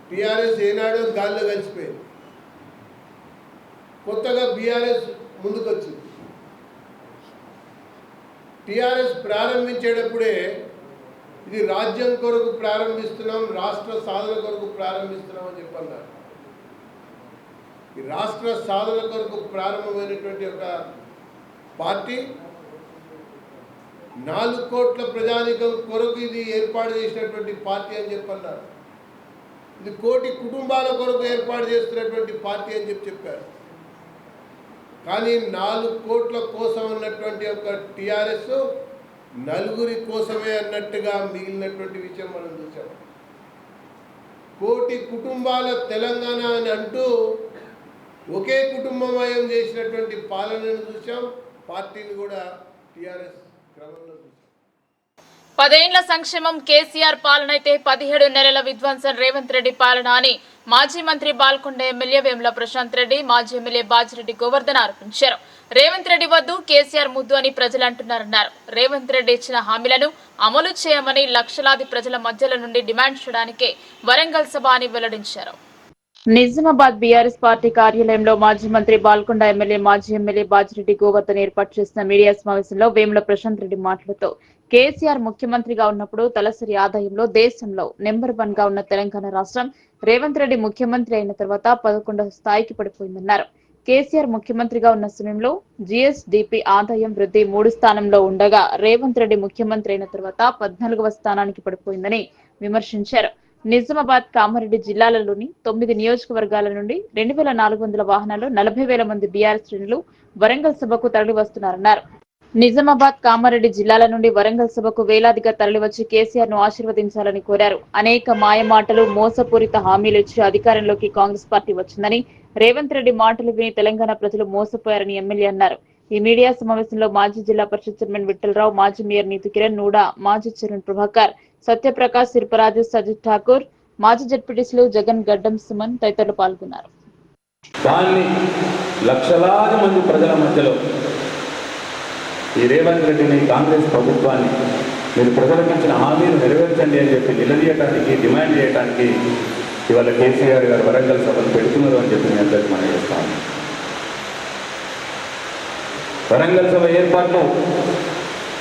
టీఆర్ఎస్ ఏనాడో గాల్లో కలిసిపోయింది. కొత్తగా బీఆర్ఎస్ ముందుకొచ్చింది. టీఆర్ఎస్ ప్రారంభించేటప్పుడే ఇది రాజ్యం కొరకు ప్రారంభిస్తున్నాం, రాష్ట్ర సాధన కొరకు ప్రారంభిస్తున్నాం అని చెప్పన్నారు. ఈ రాష్ట్ర సాధన కొరకు ప్రారంభమైనటువంటి ఒక పార్టీ 4 కోట్ల ప్రజానికం కొరకు ఇది ఏర్పాటు చేసినటువంటి పార్టీ అని చెప్పన్నారు. ఇది 1 కోటి కుటుంబాల కొరకు ఏర్పాటు చేస్తున్నటువంటి పార్టీ అని చెప్పారు. కానీ 4 కోట్ల కోసం అన్నటువంటి ఒక టీఆర్ఎస్ 4 కోసమే అన్నట్టుగా మిగిలినటువంటి విషయం మనం చూసాం. 1 కోటి కుటుంబాల తెలంగాణ అని అంటూ ఒకే కుటుంబమయం చేసినటువంటి పాలనను చూసాం. పార్టీని కూడా టీఆర్ఎస్ క్రమంలో చూసాం. 10 ఏళ్ల సంక్షేమం కేసీఆర్ పాలన అయితే 17 నెలల విధ్వంసం రేవంత్ రెడ్డి పాలన అని మాజీ మంత్రి బాల్కొండ ఎమ్మెల్యే వేముల ప్రశాంత్ రెడ్డి, మాజీ ఎమ్మెల్యే బాజిరెడ్డి గోవర్ధన్ ఆరోపించారు. రేవంత్ రెడ్డి వద్దు, కేసీఆర్ ముద్దు అని ప్రజలు అంటున్నారన్నారు. రేవంత్ రెడ్డి ఇచ్చిన హామీలను అమలు చేయమని లక్షలాది ప్రజల మధ్యలో నుండి డిమాండ్ చేయడానికే వరంగల్ సభ అని వెల్లడించారు. నిజామాబాద్ బీఆర్ఎస్ పార్టీ కార్యాలయంలో మాజీ మంత్రి బాల్కొండ ఎమ్మెల్యే, మాజీ ఎమ్మెల్యే బాజిరెడ్డి గోవర్ధన్ ఏర్పాటు చేసిన మీడియా సమావేశంలో వేముల ప్రశాంత్ రెడ్డి మాట్లాడుతూ కేసీఆర్ ముఖ్యమంత్రిగా ఉన్నప్పుడు తలసరి ఆదాయంలో దేశంలో నెంబర్ 1 గా ఉన్న తెలంగాణ రాష్ట్రం రేవంత్ రెడ్డి ముఖ్యమంత్రి అయిన తర్వాత 11వ స్థాయికి పడిపోయిందన్నారు. కేసీఆర్ ముఖ్యమంత్రిగా ఉన్న సమయంలో జీఎస్డీపీ ఆదాయం వృద్ధి 3 స్థానంలో ఉండగా రేవంత్ రెడ్డి ముఖ్యమంత్రి అయిన తర్వాత 14వ స్థానానికి పడిపోయిందని విమర్శించారు. నిజామాబాద్, కామారెడ్డి జిల్లాలలోని 9 నియోజకవర్గాల నుండి 2400 వాహనాల్లో 40,000 మంది బీఆర్ఎస్ శ్రేణులు వరంగల్ సభకు తరలి వస్తున్నారన్నారు. నిజామాబాద్, కామారెడ్డి జిల్లాల నుండి వరంగల్ సభకు వేలాదిగా తరలివచ్చి కేసీఆర్ ను ఆశీర్వదించాలని కోరారు. అనేక మాయమాటలు, మోసపూరిత హామీలు ఇచ్చి అధికారంలోకి కాంగ్రెస్ పార్టీ వచ్చిందని, రేవంత్ రెడ్డి మాటలు విని తెలంగాణ ప్రజలు మోసపోయారని ఎమ్మెల్యే అన్నారు. ఈ మీడియా సమావేశంలో మాజీ జిల్లా పరిషత్ చైర్మన్ విఠలరావు, మాజీ మేయర్ నీతి కిరణ్, నూడా, మాజీ చైర్మన్ ప్రభాకర్, సత్యప్రకాశ్, శిల్పరాజు, సజిత్ ఠాకూర్, మాజీ జడ్పీటీసీలు జగన్, గడ్డం సుమన్ తదితరులు పాల్గొన్నారు. దాన్ని లక్షలాది మంది ప్రజల మధ్యలో ఈ రేవంత్ రెడ్డిని, కాంగ్రెస్ ప్రభుత్వాన్ని మీరు ప్రజలకు ఇచ్చిన హామీలు నెరవేర్చండి అని చెప్పి నిలదీయటానికి, డిమాండ్ చేయడానికి ఇవాళ కేసీఆర్ గారు వరంగల్ సభను పెడుతున్నారు అని చెప్పి నేను అందరికీ మనం చేస్తాను. వరంగల్ సభ ఏర్పాట్లు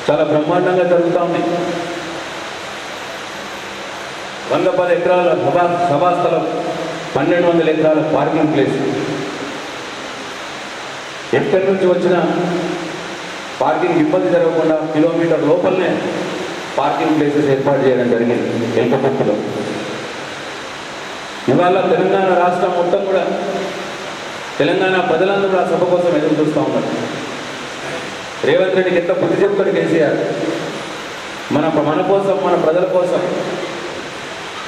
చాలా బ్రహ్మాండంగా జరుగుతూ ఉన్నాయి. 110 ఎకరాల సభాస్థలం, 1200 ఎకరాల పార్కింగ్ ప్లేస్, ఎక్కడి నుంచి వచ్చిన పార్కింగ్ ఇబ్బంది జరగకుండా కిలోమీటర్ లోపలనే పార్కింగ్ ప్లేసెస్ ఏర్పాటు చేయడం జరిగింది ఎల్కపట్టులో. ఇవాళ తెలంగాణ రాష్ట్రం మొత్తం కూడా, తెలంగాణ ప్రజలందరూ కూడా సభ కోసం ఎదురు చూస్తూ ఉన్నారు. రేవంత్ రెడ్డికి ఎంత బుద్ధి చెప్తాడు కేసీఆర్, మన కోసం, మన ప్రజల కోసం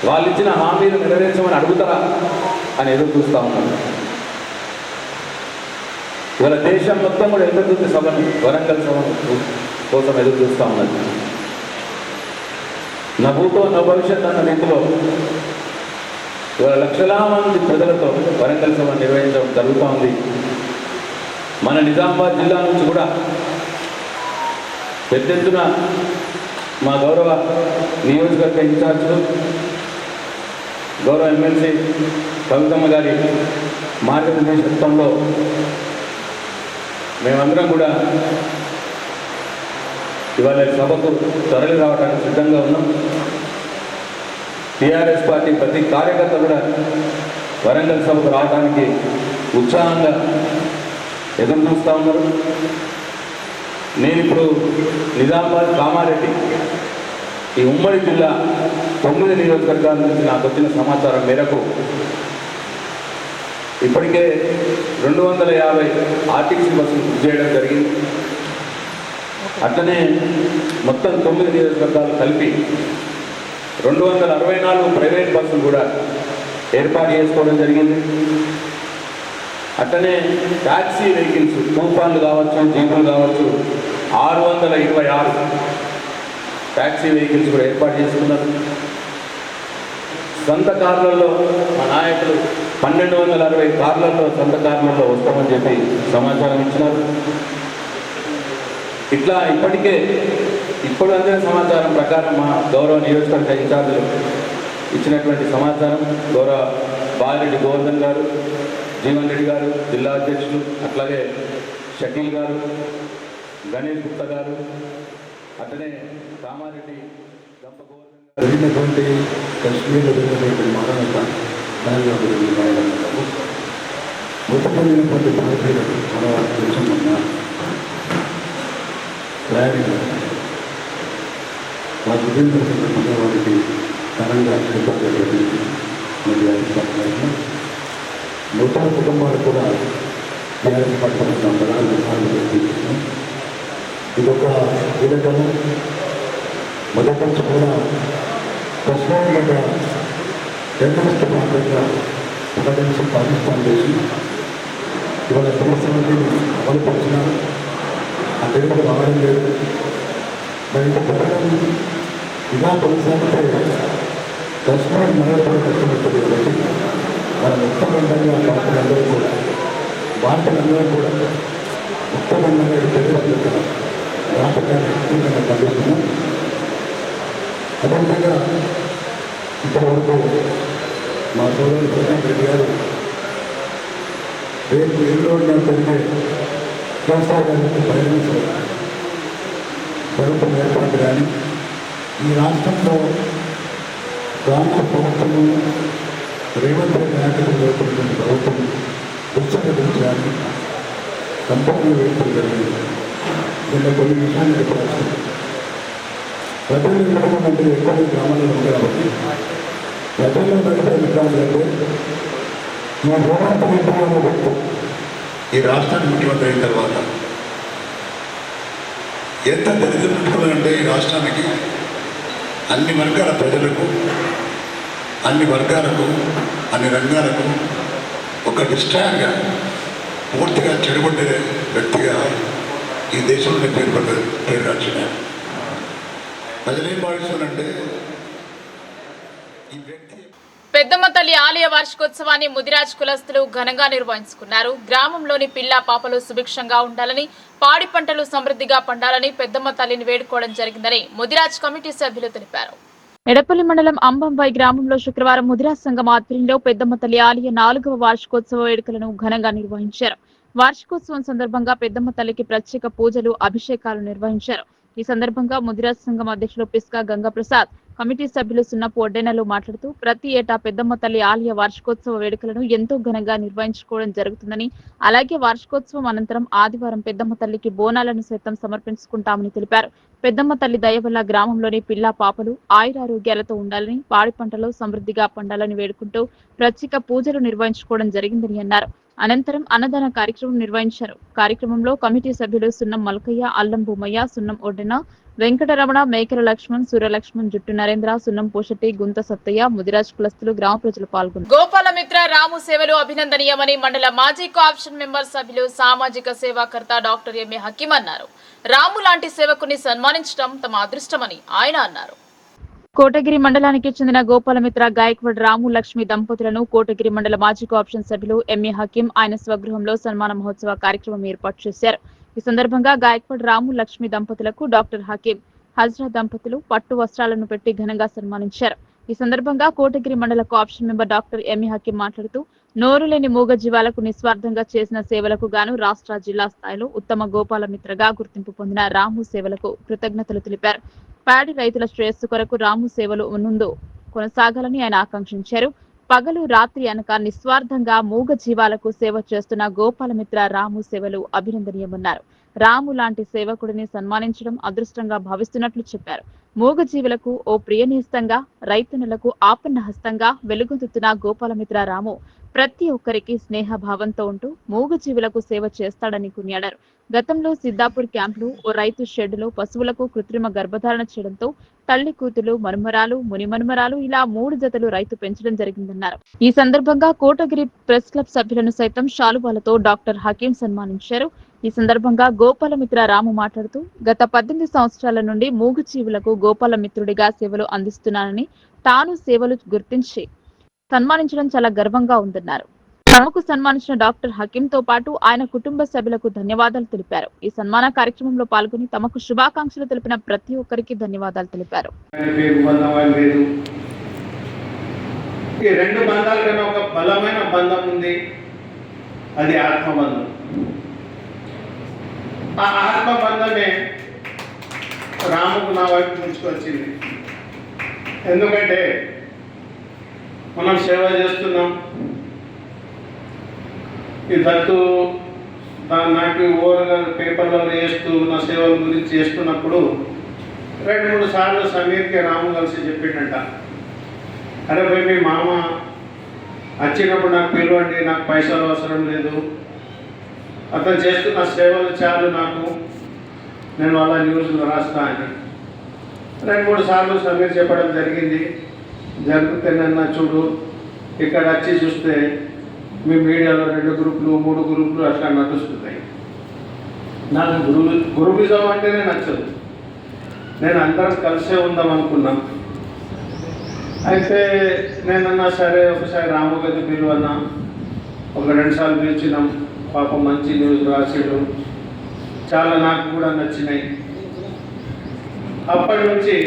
వాళ్ళు ఇచ్చిన హామీలు నెరవేర్చమని అడుగుతారా అని ఎదురు చూస్తూ ఉన్నారు. ఇవాళ దేశం మొత్తం కూడా ఎదురు చూసే సభను, వరంగల్ సభ కోసం ఎదురు చూస్తూ ఉన్నది. నా భూతో నా భవిష్యత్ అన్న రీతిలో ఇవాళ లక్షలాది మంది ప్రజలతో వరంగల్ సభ నిర్వహించడం జరుగుతూ ఉంది. మన నిజామాబాద్ జిల్లా నుంచి కూడా పెద్ద ఎత్తున మా గౌరవ నియోజకవర్గ ఇన్ఛార్జీలు, గౌరవ ఎమ్మెల్సీ కవితమ్మ గారి మార్గదర్శకత్వంలో మేమందరం కూడా ఇవాళ సభకు తరలి రావడానికి సిద్ధంగా ఉన్నాం. టీఆర్ఎస్ పార్టీ ప్రతి కార్యకర్త కూడా వరంగల్ సభకు రావడానికి ఉత్సాహంగా ఎదురు చూస్తూ ఉన్నారు. నేను ఇప్పుడు నిజామాబాద్, కామారెడ్డి ఈ ఉమ్మడి జిల్లా 9 నియోజకవర్గాల నుంచి నాకు వచ్చిన సమాచారం మేరకు ఇప్పటికే 250 ఆర్టీసీ బస్సులు బుక్ చేయడం జరిగింది. అట్లనే మొత్తం 9 నియోజకవర్గాలు కలిపి 264 ప్రైవేట్ బస్సులు కూడా ఏర్పాటు చేసుకోవడం జరిగింది. అట్లనే ట్యాక్సీ వెహికల్స్ తూఫాన్లు కావచ్చు, జీపులు కావచ్చు, 626 ట్యాక్సీ వెహికల్స్ కూడా ఏర్పాటు చేసుకున్నారు. సొంత కార్లలో మా నాయకులు 1260 కార్లలో సొంత కార్లలో వస్తామని చెప్పి సమాచారం ఇచ్చినారు. ఇట్లా ఇప్పుడు అందిన సమాచారం ప్రకారం మా గౌరవ నియోజకవర్గ ఇన్ఛార్జీలు ఇచ్చినటువంటి సమాచారం గౌరవ బాలిరెడ్డి గోవర్ధన్ గారు, జీవన్ రెడ్డి గారు జిల్లా అధ్యక్షులు, అట్లాగే షకీల్ గారు, గణేష్ గుప్తా గారు, అట్లనే కామారెడ్డి గంప గోవర్ధన్ గారు జరిగినటువంటి కశ్మీర్లో జరిగినటువంటి మరణాలకు మృతపడినటువంటి భారతీయులకు మన దేశం ఉన్న ప్రయాణికులు వారి ఉదయం సందర్భంగా వారికి ఘనంగా శ్రద్ధాంజలి నూతన కుటుంబాలు కూడా టీఆర్ఎస్ పార్టీ ప్రధాన తీసుకున్నాం. ఇదొక కీలకము. మొదటి నుంచి కూడా కశ్మీర్ మీద టెర్రరిస్ట్ ప్రాంతంగా ప్రకటించి పాకిస్తాన్ చేసి ఇవాళ దేశాన్ని అమలుపరిచినారు. ఆ తెలుగు రావడం లేదు. మరి ఇంత జరగడం ఇలా కొనసాగితే కశ్మీర్ మనలో కూడా కష్టపడుతుంది కాబట్టి మన ముక్తబంధంగా భారతీయులందరూ కూడా ముక్తబంధంగా టెర్రరిస్ట్ జ్ఞాపకాన్ని ఎక్కువగా పంపిస్తున్నాం. అదేవిధంగా ఇప్పటివరకు మా సోదరుడు ప్రశాంత్ రెడ్డి గారు రేపు ఎల్లుండి జరిగే వ్యవసాయానికి బహిరంగ ప్రభుత్వం ఏర్పాటు కానీ ఈ రాష్ట్రంలో రాష్ట్ర ప్రభుత్వము రేవంత్ రెడ్డి నాయకులు ఏర్పడిన ప్రభుత్వం దుశ్చరించాలని సంపూర్ణ వేయడం జరిగింది. దీనిలో కొన్ని విషయాలు చెప్పాల్సింది. ప్రజలు నడపమంటే ఎక్కువ గ్రామాల్లో ఉంది కాబట్టి ప్రజల్లో నడిపే విధానాలంటే ఈ రేవంత్ రెడ్డి అనే వ్యక్తి ఈ రాష్ట్రానికి ముఖ్యమంత్రి అయిన తర్వాత ఎంత దరిద్రమంటే ఈ రాష్ట్రానికి అన్ని వర్గాల ప్రజలకు అన్ని రంగాలకు ఒక డిస్ట్రాయర్గా పూర్తిగా చెడుపడే వ్యక్తిగా ఈ దేశంలో పేరు రాల్చినారు. ప్రజలేం భావిస్తానంటే ఈ వ్యక్తి పెద్దమ్మ తల్లి ఆలయ వార్షికోత్సవాన్ని ముదిరాజ్ కులస్తులు ఘనంగా నిర్వహించుకున్నారు. గ్రామంలోని పిల్ల పాపలు సుభిక్షంగా ఉండాలని, పాడి పంటలు సమృద్ధిగా పండాలని పెద్దమ్మ తల్లిని వేడుకోవడం జరిగిందని ముదిరాజ్ కమిటీ సభ్యులు తెలిపారు. ఎడపల్లి మండలం అంబంబాయి గ్రామంలో శుక్రవారం ముదిరాజ్ సంఘం ఆధ్వర్యంలో పెద్దమ్మ తల్లి ఆలయ 4వ వార్షికోత్సవ వేడుకలను ఘనంగా నిర్వహించారు. వార్షికోత్సవం సందర్భంగా పెద్దమ్మ తల్లికి ప్రత్యేక పూజలు, అభిషేకాలు నిర్వహించారు. ఈ సందర్భంగా ముదిరాజ్ సంఘం అధ్యక్షులు పిస్కా గంగాప్రసాద్, కమిటీ సభ్యులు సున్నపు ఒడ్డెనలు మాట్లాడుతూ ప్రతి ఏటా పెద్దమ్మ తల్లి ఆలయ వార్షికోత్సవ వేడుకలను ఎంతో ఘనంగా నిర్వహించుకోవడం జరుగుతుందని, అలాగే వార్షికోత్సవం అనంతరం ఆదివారం పెద్దమ్మ తల్లికి బోనాలను సైతం సమర్పించుకుంటామని తెలిపారు. పెద్దమ్మ తల్లి దయ వల్ల గ్రామంలోని పిల్ల పాపలు ఆయురారోగ్యాలతో ఉండాలని, పాడి పంటలు సమృద్ధిగా పండాలని వేడుకుంటూ ప్రత్యేక పూజలు నిర్వహించుకోవడం జరిగిందని అన్నారు. అనంతరం అన్నదాన కార్యక్రమం నిర్వహించారు. కార్యక్రమంలో కమిటీ సభ్యులు సున్నం మల్కయ్య, అల్లం భూమయ్య, సున్నం ఒడ్డెన, వెంకటరమణ, మేకల లక్ష్మణ్, సూర్యలక్ష్మణ్, జుట్టు నరేంద్ర, సున్నం పోషటి, గుంత సత్తయ్య, ముదిరాజ్ కులస్తులు, గ్రామ ప్రజలు పాల్గొన్నారు. గోపాలమిత్ర రాము సేవలు అభినందనీయమని మండల మాజీ కోఆప్షన్ మెంబర్ సభ్యులు, సామాజిక సేవాకర్త డాక్టర్ ఎంఏ హకీం అన్నారు. రాము లాంటి సేవకుని సన్మానించడం తమ అదృష్టమని ఆయన అన్నారు. కోటగిరి మండలానికి చెందిన గోపాలమిత్ర గాయక్వాడ్ రాము లక్ష్మి దంపతులను కోటగిరి మండల మాజీ కోఆప్షన్ సభ్యులు ఎంఏ హకీం ఆయన స్వగృహంలో సన్మాన మహోత్సవ కార్యక్రమం ఏర్పాటు చేశారు. ఈ సందర్భంగా గాయక్వాడ్ రాము లక్ష్మి దంపతులకు డాక్టర్ హకీం, హజ్రా దంపతులు పట్టు వస్త్రాలను పెట్టి ఘనంగా సన్మానించారు. ఈ సందర్భంగా కోటగిరి మండల co-option member doctor MA Hakeem మాట్లాడుతూ నోరు లేని మూగ జీవాలకు నిస్వార్థంగా చేసిన సేవలకు గాను రాష్ట్ర, జిల్లా స్థాయిలో ఉత్తమ గోపాలమిత్రగా గుర్తింపు పొందిన రాము సేవలకు కృతజ్ఞతలు తెలిపారు. పాడి రైతుల శ్రేయస్సు కొరకు రాము సేవలు ముందు కొనసాగాలని ఆయన ఆకాంక్షించారు. పగలు రాత్రి అనక నిస్వార్థంగా మూగ జీవాలకు సేవ చేస్తున్న గోపాలమిత్ర రాము సేవలు అభినందనీయమన్నారు. రాము లాంటి సేవకుడిని సన్మానించడం అదృష్టంగా భావిస్తున్నట్లు చెప్పారు. మూగ జీవులకు ఓ ప్రియనేస్తంగా, రైతన్నులకు ఆపన్న హస్తంగా వెలుగొందుతున్న గోపాలమిత్ర రాము ప్రతి ఒక్కరికి స్నేహభావంతో ఉంటూ మూగ జీవులకు సేవ చేస్తాడని కొనియాడారు. గతంలో సిద్దాపూర్ క్యాంపులో ఓ రైతు షెడ్డులో పశువులకు కృత్రిమ గర్భధారణ చేయడంతో తల్లి కూతులు, మనుమరాలు, మునిమనుమరాలు ఇలా 3 జతలు రైతు పెంచడం జరిగిందన్నారు. ఈ సందర్భంగా కోటగిరి ప్రెస్ క్లబ్ సభ్యులను సైతం శాలువాలతో డాక్టర్ హకీం సన్మానించారు. ఈ సందర్భంగా గోపాలమిత్ర రాము మాట్లాడుతూ గత 18 సంవత్సరాల నుండి మూగజీవులకు గోపాలమిత్రుడిగా సేవలు అందిస్తున్నానని, తాను సేవలు గుర్తించి సన్మానించడం చాలా గర్వంగా ఉందన్నారు. తమకు సన్మానించిన డాక్టర్ హకీంతో పాటు ఆయన కుటుంబ సభ్యులకు ధన్యవాదాలు తెలిపారు. ఈ సన్మాన కార్యక్రమంలో పాల్గొని తమకు శుభాకాంక్షలు తెలిపిన ప్రతి ఒక్కరికి ధన్యవాదాలు తెలిపారు. ఈ 2 బంధాల కన్నా ఒక బలమైన బంధం ఉంది, అది ఆత్మబంధం. ఆ ఆత్మబంధమే రాముకు నా వైపు ముంచుకొచ్చింది. ఎందుకంటే మనం సేవ చేస్తున్నాం. ఈ దత్తు నాకు ఓవర్గా పేపర్లో వేస్తూ నా సేవల గురించి చేస్తున్నప్పుడు 2-3 సార్లు సమీర్కి రాము కలిసి చెప్పిండట, అరే పోయి మీ మామ వచ్చినప్పుడు నాకు పిలవండి, నాకు పైసలు అవసరం లేదు, అతను చేస్తున్న సేవలు చాలు నాకు, నేను వాళ్ళ న్యూస్లో రాస్తా అని 2-3 సార్లు సమీర్ చెప్పడం జరిగింది. జరుగుతున్నా చూడు, ఇక్కడ వచ్చి చూస్తే మీ మీడియాలో 2 గ్రూపులు 3 గ్రూపులు అట్లా నడుస్తున్నాయి. నాకు గురువిజం అంటేనే నచ్చదు. నేను అందరం కలిసే ఉందాం అనుకున్నాం. అయితే నేనన్నా సరే ఒకసారి రాము గది పిలువన్నా, ఒక 2 సార్లు పిలిచినాం. పాపం మంచి న్యూస్ రాసాడు, చాలా నాకు కూడా నచ్చినాయి. అప్పటి నుంచి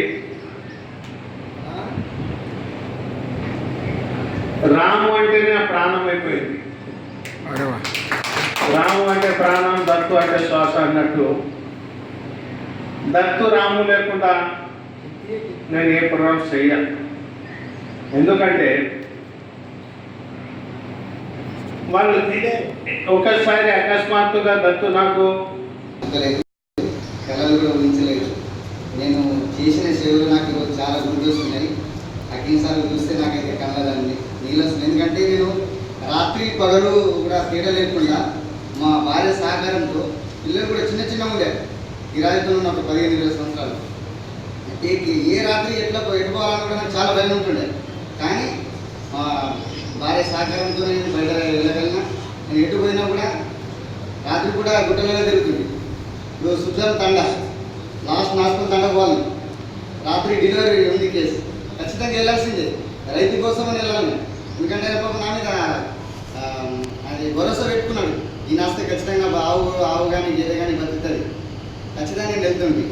రాము అంటేనే ప్రాణం అయిపోయింది. రాము అంటే ప్రాణం, దత్తు అంటే శ్వాస అన్నట్టు. దత్తు రాము లేకుండా నేను ఏ ప్రోగ్రామ్ చెయ్యాలి. ఎందుకంటే వాళ్ళు ఒకసారి అకస్మాత్తుగా దత్తు నాకు కళలు కూడా ఊహించలేదు. నేను చేసిన సేవలు నాకు ఈరోజు చాలా గుర్తొస్తున్నాయి. హకీం సార్ చూస్తే నాకైతే కళ్ళదండి నీళ్ళు వస్తుంది. ఎందుకంటే నేను రాత్రి పగలు కూడా తేడా లేకుండా మా భార్య సహకారంతో, పిల్లలు కూడా చిన్న ఉండే, ఈ రాజ్యంలో ఉన్నప్పుడు 15-20 సంవత్సరాలు, ఏ రాత్రి ఎటు పోవాలని కూడా నాకు చాలా భయం ఉంటుండే. కానీ మా భార్య సహకారంతో నేను బయట వెళ్ళగలిగినా. నేను ఎటు పోయినా కూడా రాత్రి కూడా గుట్టలలో తిరుగుతుంది. ఇప్పుడు సుజాన్ తండ లాస్ట్ నాస్పల్ తండ పోవాలి, రాత్రి డెలివరీ ఉంది కేసు, ఖచ్చితంగా వెళ్ళాల్సిందే. రైతు కోసమని వెళ్ళాలి. ఎందుకంటే నా మీద అది భరోసా పెట్టుకున్నాడు, ఈ నాస్తే ఖచ్చితంగా ఆవు కానీ గేదె కానీ బతుకుతుంది, ఖచ్చితంగా నేను వెళ్తుంది.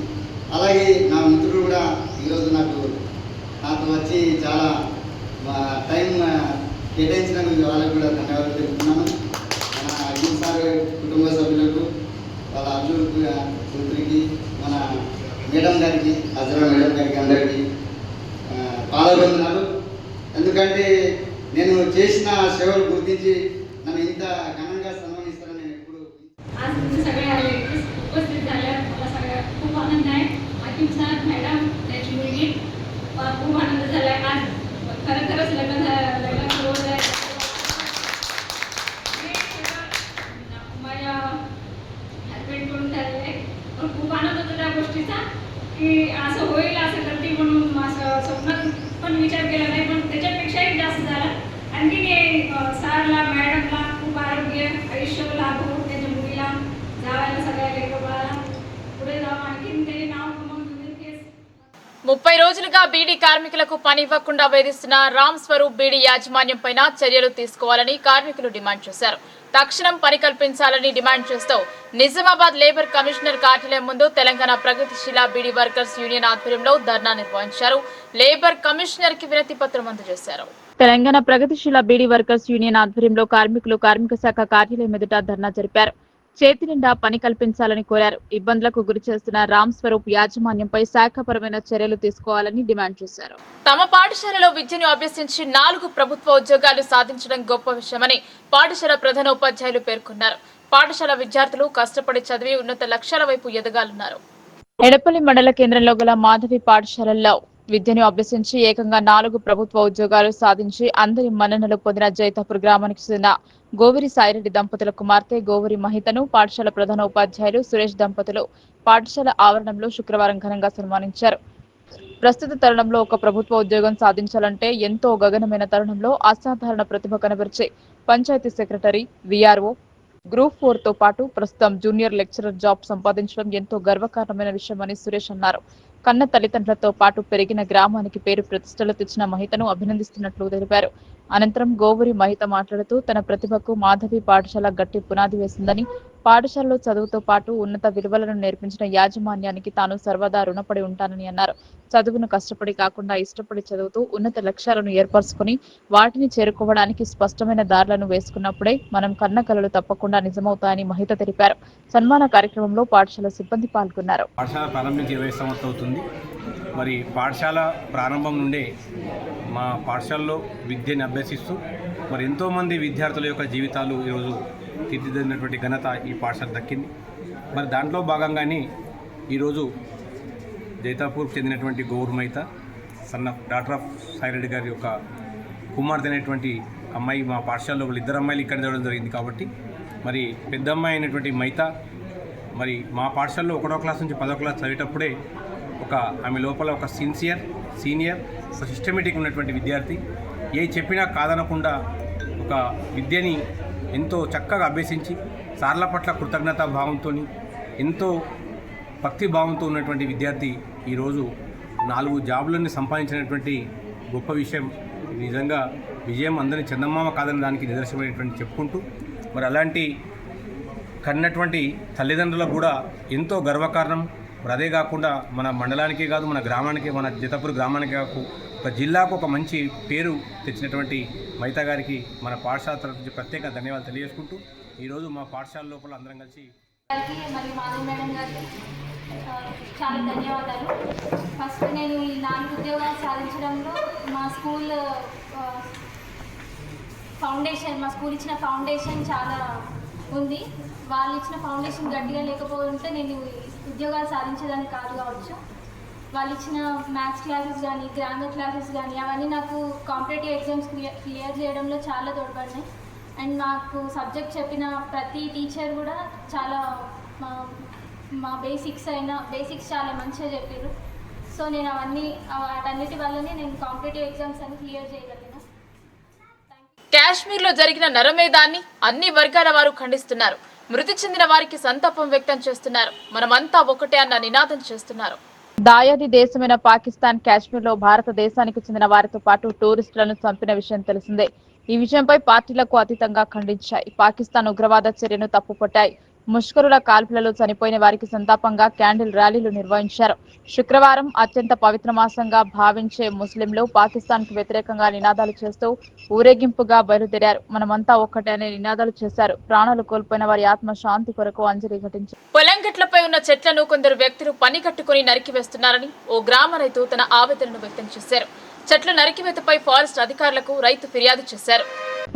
అలాగే నా మిత్రుడు కూడా ఈరోజు నాతో వచ్చి చాలా టైం కేటాయించినందుకు వాళ్ళకి కూడా ధన్యవాదాలు తెలుపుతున్నాను. మన అర్జున్ సార్ కుటుంబ సభ్యులకు, వాళ్ళ అర్జున్ కూతురికి, మన మేడం గారికి, అజరా మేడం గారికి, అందరికీ పాల్గొంటున్నాను. ఎందుకంటే నేను చేసిన సేవలు గుర్తించి నన్ను ఇంత ఘనంగా సన్మానిస్తారని నేను ఎప్పుడు उपस्थित झाल्या. मला सगळ्या खूप आनंद आहे. हकीम साहेब मॅडम त्याची मुलगी खूप आनंद झाला आहे. आज खरंच लग्न सुरू आहे. माझ्या हजबंडकडून झालेलं आहे. पण खूप आनंद होतो त्या गोष्टीचा की असं होईल, असं करते म्हणून असं स्वप्नात पण विचार केला नाही. पण त्याच्यापेक्षाही जास्त झाला. आणखी सारला मॅडमला खूप आरोग्य आयुष्य लाभो, त्याच्या मुलीला जावायला सगळ्या लेकराला पुढे जावं, आणखी ते नाव कमवून 30 రోజులుగా బీడీ కార్మికులకు పని ఇవ్వకుండా వేధిస్తున్న రామ్ స్వరూప్ బీడీ యాజమాన్యంపై చర్యలు తీసుకోవాలని కార్మికులు డిమాండ్ చేశారు. తక్షణం పని కల్పించాలని డిమాండ్ చేస్తూ నిజామాబాద్ లేబర్ కమిషనర్ కార్యాలయం ముందు తెలంగాణ ప్రగతిశీల బీడీ వర్కర్స్ యూనియన్ ఆధ్వర్యంలో ధర్నా నిర్వహించారు. లేబర్ కమిషనర్ కి వినతి పత్రం అందజేశారు. తెలంగాణ ప్రగతిశీల బీడీ వర్కర్స్ యూనియన్ ఆధ్వర్యంలో కార్మికులు కార్మిక శాఖ కార్యాలయం ఎదుట ధర్నా జరిపారు. చేతి నిండా పని కల్పించాలని కోరారు. ఇబ్బందులకు గురి చేస్తున్న రామ్ స్వరూప్ యాజమాన్యంపై శాఖపరమైన చర్యలు తీసుకోవాలని డిమాండ్ చేశారు. తమ పాఠశాలలో విద్యను అభ్యసించి 4 ప్రభుత్వ ఉద్యోగాలు సాధించడం గొప్ప విషయమని పాఠశాల ప్రధానోపాధ్యాయులు పేర్కొన్నారు. పాఠశాల విద్యార్థులు కష్టపడి చదివి ఉన్నత లక్ష్యాల వైపు ఎదగాలన్నారు. ఎడపల్లి మండల కేంద్రంలో గల మాధవి పాఠశాలల్లో విద్యను అభ్యసించి ఏకంగా 4 ప్రభుత్వ ఉద్యోగాలు సాధించి అందరి మన్ననలు పొందిన జైతాపూర్ గ్రామానికి చెందిన గోవిరి సాయిరెడ్డి దంపతుల కుమార్తె గోవిరి మహితను పాఠశాల ప్రధాన ఉపాధ్యాయులు సురేష్ దంపతులు పాఠశాల ఆవరణంలో శుక్రవారం ఘనంగా సన్మానించారు. ప్రస్తుత తరుణంలో ఒక ప్రభుత్వ ఉద్యోగం సాధించాలంటే ఎంతో గగనమైన తరుణంలో అసాధారణ ప్రతిభ కనబరిచే పంచాయతీ సెక్రటరీ, వీఆర్ఓ, గ్రూప్ 4తో పాటు ప్రస్తుతం జూనియర్ లెక్చరర్ జాబ్ సంపాదించడం ఎంతో గర్వకారణమైన విషయమని సురేష్ అన్నారు. కన్న తల్లిదండ్రులతో పాటు పెరిగిన గ్రామానికి పేరు ప్రతిష్టలు తెచ్చిన మహితను అభినందిస్తున్నట్లు తెలిపారు. అనంతరం గోవురి మహిత మాట్లాడుతూ తన ప్రతిభకు మాధవి పాఠశాల గట్టి పునాది వేసిందని, పాఠశాలలో చదువుతో పాటు ఉన్నత విలువలను నేర్పించిన యాజమాన్యానికి తాను సర్వదా రుణపడి ఉంటానని అన్నారు. చదువును కష్టపడి కాకుండా ఇష్టపడి చదువుతూ ఉన్నత లక్ష్యాలను ఏర్పరచుకుని వాటిని చేరుకోవడానికి స్పష్టమైన దారులను వేసుకున్నప్పుడే మనం కన్న కలలు తప్పకుండా నిజమవుతాయని మహిత తెలిపారు. సన్మాన కార్యక్రమంలో పాఠశాల సిబ్బంది పాల్గొన్నారు. పాఠశాల ప్రారంభించి 20 సంవత్సరాలు అవుతుంది. మరి పాఠశాల ప్రారంభం నుండే మా పాఠశాలలో విద్యను అభ్యసిస్తూ మరి ఎంతోమంది విద్యార్థుల యొక్క జీవితాలు ఈరోజు తీర్చిదిద్దినటువంటి ఘనత ఈ పాఠశాల దక్కింది. మరి దాంట్లో భాగంగానే ఈరోజు జైతాపూర్కి చెందినటువంటి Gaur Mahita son of doctor of Sai Reddy గారి యొక్క కుమార్తె అయినటువంటి అమ్మాయి మా పాఠశాలలో ఇద్దరు అమ్మాయిలు ఇక్కడ చదవడం జరిగింది. కాబట్టి మరి పెద్ద అమ్మాయి అయినటువంటి మహిత మరి మా పాఠశాలలో 1వ క్లాస్ నుంచి 10వ క్లాస్ చదివేటప్పుడే ఆమె లోపల ఒక సీనియర్ ఒక సిస్టమేటిక్ ఉన్నటువంటి విద్యార్థి, ఏ చెప్పినా కాదనకుండా ఒక విద్యని ఎంతో చక్కగా అభ్యసించి సార్ల పట్ల కృతజ్ఞతా భావంతో ఎంతో భక్తి భావంతో ఉన్నటువంటి విద్యార్థి ఈరోజు 4 జాబులను సంపాదించినటువంటి గొప్ప విషయం. నిజంగా విజయం అందరినీ చందమామ కాదని దానికి నిదర్శనమైనటువంటి చెప్పుకుంటూ మరి అలాంటి కన్నటువంటి తల్లిదండ్రులకు కూడా ఎంతో గర్వకారణం. మరి అదే కాకుండా మన మండలానికే కాదు, మన గ్రామానికి, మన జైతాపూర్ గ్రామానికి కాకు ఒక జిల్లాకు ఒక మంచి పేరు తెచ్చినటువంటి మహిత గారికి మన పాఠశాల తరఫు నుంచి ప్రత్యేక ధన్యవాదాలు తెలియజేసుకుంటూ ఈరోజు మా పాఠశాల లోపల అందరం కలిసి మరియు మాధవి మేడం గారికి చాలా ధన్యవాదాలు. ఫస్ట్ నేను ఈ 4 ఉద్యోగాలు సాధించడంలో మా స్కూల్ ఇచ్చిన ఫౌండేషన్ చాలా ఉంది. వాళ్ళు ఇచ్చిన ఫౌండేషన్ గట్టిగా లేకపోతే నేను ఉద్యోగాలు సాధించేదాన్ని కాదు కావచ్చు. వాళ్ళు ఇచ్చిన మ్యాథ్స్ క్లాసెస్ కానీ, గ్రామర్ క్లాసెస్ కానీ అవన్నీ నాకు కాంపిటేటివ్ ఎగ్జామ్స్ క్లియర్ చేయడంలో చాలా తోడ్పడినాయి. అండ్ నాకు సబ్జెక్ట్ చెప్పిన ప్రతి టీచర్ కూడా చాలా మా బేసిక్స్ చాలా మంచిగా చెప్పారు. సో నేను వాటన్నిటి వల్లనే నేను కాంపిటేటివ్ ఎగ్జామ్స్ అన్ని క్లియర్ చేయగలిగాను. కాశ్మీర్లో జరిగిన నరమేధాన్ని అన్ని వర్గాల వారు ఖండిస్తున్నారు. మృతి చెందిన వారికి సంతాపం వ్యక్తం చేస్తున్నారు. మనమంతా ఒకటే అన్న నినాదం చేస్తున్నారు. దాయాది దేశమైన పాకిస్తాన్ కాశ్మీర్లో భారతదేశానికి చెందిన వారితో పాటు టూరిస్టులను చంపిన విషయం తెలిసిందే. ఈ విషయంపై పార్టీలకు అతీతంగా ఖండించాయి. పాకిస్తాన్ ఉగ్రవాద చర్యను తప్పుపట్టాయి. ముష్కరుల కాల్పులలో చనిపోయిన వారికి సంతాపంగా క్యాండిల్ ర్యాలీలు నిర్వహించారు. శుక్రవారం అత్యంత పవిత్ర మాసంగా భావించే ముస్లింలు పాకిస్తాన్ కు వ్యతిరేకంగా నినాదాలు చేస్తూ ఊరేగింపుగా బయలుదేరారు. మనమంతా ఒక్కటే అనే నినాదాలు చేశారు. ప్రాణాలు కోల్పోయిన వారి ఆత్మ శాంతి కొరకు అంజలి ఘటించారు. పొలం గట్లపై ఉన్న చెట్లను కొందరు వ్యక్తులు పని కట్టుకుని నరికివేస్తున్నారని ఓ గ్రామ రైతు తన ఆవేదనను వ్యక్తం చేశారు. చెట్ల నరికివేతపై ఫారెస్ట్ అధికారులకు రైతు ఫిర్యాదు చేశారు.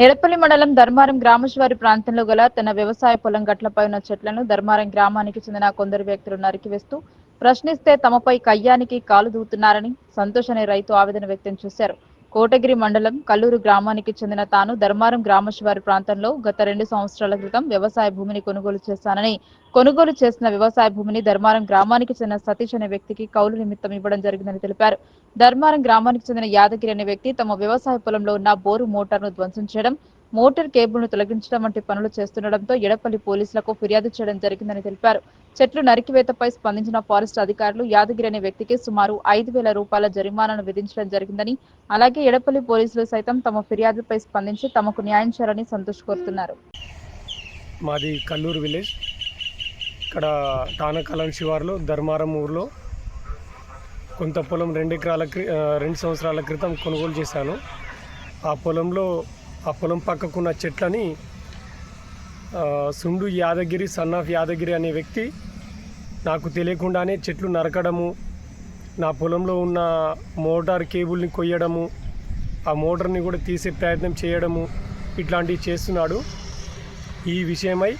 ఎడపల్లి మండలం ధర్మారం గ్రామశివారి ప్రాంతంలో గల తన వ్యవసాయ పొలం గట్లపై ఉన్న చెట్లను ధర్మారం గ్రామానికి చెందిన కొందరు వ్యక్తులు నరికివేస్తూ ప్రశ్నిస్తే తమపై కయ్యానికి కాలు దూతున్నారని సంతోష్ అనే రైతు ఆవేదన వ్యక్తం చేశారు. కోటగిరి మండలం కల్లూరు గ్రామానికి చెందిన తాను ధర్మారం గ్రామశివారి ప్రాంతంలో గత 2 సంవత్సరాల క్రితం వ్యవసాయ భూమిని కొనుగోలు చేశానని, కొనుగోలు చేసిన వ్యవసాయ భూమిని ధర్మారం గ్రామానికి చెందిన సతీష్ అనే వ్యక్తికి కౌలు నిమిత్తం ఇవ్వడం జరిగిందని తెలిపారు. ధర్మారం గ్రామానికి చెందిన యాదగిరి అనే వ్యక్తి తమ వ్యవసాయ పొలంలో ఉన్న బోరు మోటార్ను ధ్వంసం చేయడం, మోటార్ కేబుల్ను తొలగించడం వంటి పనులు చేస్తుండటంతో ఎడపల్లి పోలీసులకు ఫిర్యాదు చేయడం జరిగిందని తెలిపారు. చెట్లు నరికివేతపై స్పందించిన ఫారెస్ట్ అధికారులు యాదగిరి అనే వ్యక్తికి సుమారు 5,000 రూపాయల జరిమానాను విధించడం జరిగిందని, అలాగే ఎడపల్లి పోలీసులు సైతం తమ ఫిర్యాదుపై స్పందించి తమకు న్యాయం చేయాలని సంతోష్ కోరుతున్నారు. మాది కల్లూరు విలేజ్. ఇక్కడ తానకాలం శివార్లో ధర్మారం ఊర్లో కొంత పొలం 2 సంవత్సరాల క్రితం కొనుగోలు చేశాను. ఆ పొలం పక్కకున్న చెట్లని సుండు యాదగిరి, సన్ ఆఫ్ యాదగిరి అనే వ్యక్తి నాకు తెలియకుండానే చెట్లు నరకడము, నా పొలంలో ఉన్న మోటార్ కేబుల్ని కొయ్యడము, ఆ మోటార్ని కూడా తీసే ప్రయత్నం చేయడము ఇట్లాంటివి చేస్తున్నాడు. ఈ విషయమై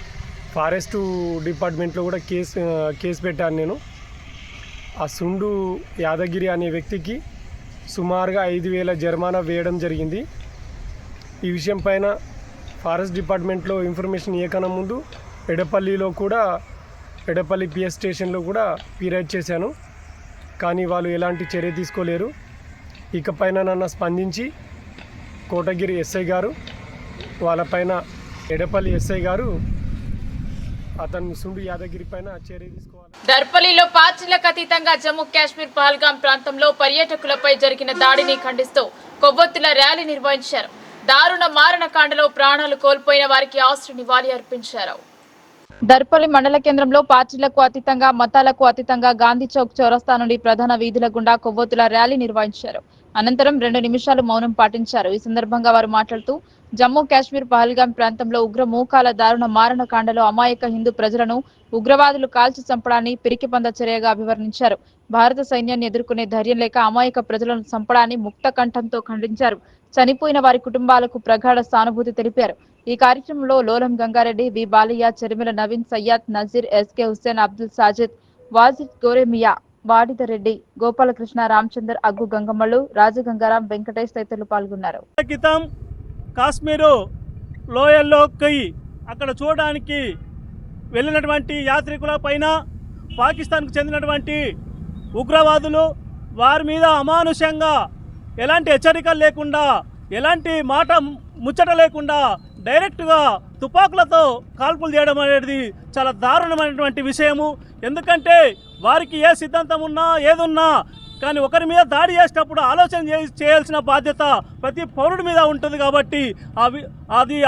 ఫారెస్ట్ డిపార్ట్మెంట్లో కూడా కేసు పెట్టాను నేను. ఆ సుండు యాదగిరి అనే వ్యక్తికి సుమారుగా 5,000 జరిమానా వేయడం జరిగింది. ఈ విషయం పైన ఫారెస్ట్ డిపార్ట్మెంట్లో ఇన్ఫర్మేషన్ ఇవ్వకన్నా ముందు ఎడపల్లి PS స్టేషన్లో కూడా ఫిర్యాదు చేశాను. కానీ వాళ్ళు ఎలాంటి చర్య తీసుకోలేరు. ఇకపైన నన్ను స్పందించి కోటగిరి ఎస్ఐ గారు వాళ్ళపైన ఎడపల్లి ఎస్ఐ గారు అతను సుండు యాదగిరి పైన చర్య తీసుకోవాలి. దర్పల్లిలో పార్టీలకు అతీతంగా జమ్మూ కాశ్మీర్ పహల్గాం ప్రాంతంలో పర్యాటకులపై జరిగిన దాడిని ఖండిస్తూ కొవ్వొత్తుల ర్యాలీ నిర్వహించారు. దారుణ మారణకాండలో ప్రాణాలు కోల్పోయిన వారికి ఆశ్రు నివాళి అర్పించారు. దర్పల్లి మండల కేంద్రంలో పార్టీలకు అతీతంగా మతాలకు అతీతంగా గాంధీ చౌక్ చౌరస్తా నుండి ప్రధాన వీధుల గుండా కొవ్వొత్తుల ర్యాలీ నిర్వహించారు. అనంతరం 2 నిమిషాలు మౌనం పాటించారు. ఈ సందర్భంగా వారు మాట్లాడుతూ జమ్మూ కాశ్మీర్ పహల్గాం ప్రాంతంలో ఉగ్ర మూకాల దారుణ మారణకాండలో అమాయక హిందూ ప్రజలను ఉగ్రవాదులు కాల్చి చంపడాన్ని పిరికిపంద చర్యగా అభివర్ణించారు. భారత సైన్యాన్ని ఎదుర్కొనే ధైర్యం లేక అమాయక ప్రజలను చంపడాన్ని ముక్త కంఠంతో ఖండించారు. చనిపోయిన వారి కుటుంబాలకు ప్రగాఢ సానుభూతి తెలిపారు. ఈ కార్యక్రమంలో లోలం గంగారెడ్డి, వి బాలయ్య, చెరిమిల నవీన్, సయ్యద్ నజీర్, ఎస్కే హుస్సేన్, అబ్దుల్ సాజిద్, వాజిద్ గోరెమియా, వాడిదరెడ్డి, గోపాలకృష్ణ, రామచందర్, అగ్గు గంగమ్మలు, రాజగంగారాం, వెంకటేష్ తదితరులు పాల్గొన్నారు. కాశ్మీరు లోయల్లోకి అక్కడ చూడడానికి వెళ్ళినటువంటి యాత్రికుల పైన పాకిస్తాన్కు చెందినటువంటి ఉగ్రవాదులు వారి మీద అమానుషంగా ఎలాంటి హెచ్చరికలు లేకుండా ఎలాంటి మాట ముచ్చట లేకుండా డైరెక్ట్గా తుపాకులతో కాల్పులు చేయడం అనేది చాలా దారుణమైనటువంటి విషయము. ఎందుకంటే వారికి ఏ సిద్ధాంతం ఉన్నా ఏదున్నా కానీ ఒకరి మీద దాడి చేసేటప్పుడు ఆలోచన చేయాల్సిన బాధ్యత ప్రతి పౌరుడి మీద ఉంటుంది. కాబట్టి అది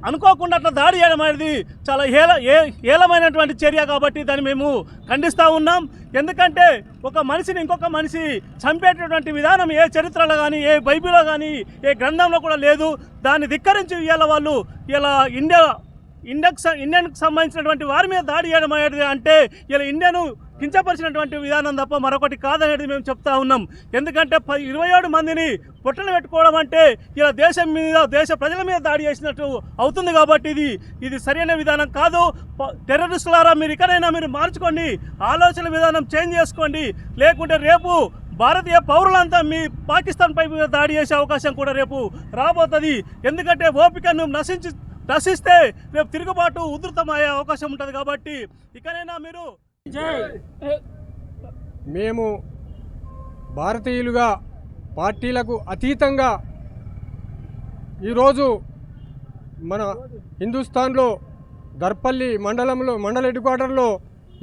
అనుకోకుండా అట్లా దాడి చేయడం అనేది చాలా హేళమైనటువంటి చర్య. కాబట్టి దాన్ని మేము ఖండిస్తూ ఉన్నాం. ఎందుకంటే ఒక మనిషిని ఇంకొక మనిషి చంపేటటువంటి విధానం ఏ చరిత్రలో కానీ ఏ బైబిల్లో కానీ ఏ గ్రంథంలో కూడా లేదు. దాన్ని ధిక్కరించి ఇవాళ వాళ్ళు ఇలా ఇండియన్కి సంబంధించినటువంటి వారి మీద దాడి చేయడం అనేది అంటే ఇలా ఇండియను కించపరిచినటువంటి విధానం తప్ప మరొకటి కాదనేది మేము చెప్తా ఉన్నాం. ఎందుకంటే 27 మందిని పొట్టలు పెట్టుకోవడం అంటే ఇలా దేశం మీద దేశ ప్రజల మీద దాడి చేసినట్టు అవుతుంది. కాబట్టి ఇది సరైన విధానం కాదు. టెర్రరిస్టులారా మీరు ఇకనైనా మీరు మార్చుకోండి, ఆలోచన విధానం చేంజ్ చేసుకోండి. లేకుంటే రేపు భారతీయ పౌరులంతా మీ పాకిస్తాన్ పై మీద దాడి చేసే అవకాశం కూడా రేపు రాబోతుంది. ఎందుకంటే ఓపికను నశిస్తే రేపు తిరుగుబాటు ఉధృతమయ్యే అవకాశం ఉంటుంది. కాబట్టి ఇకనైనా మీరు మేము భారతీయులుగా పార్టీలకు అతీతంగా ఈరోజు మన హిందుస్థాన్లో దర్పల్లి మండల హెడ్ క్వార్టర్లో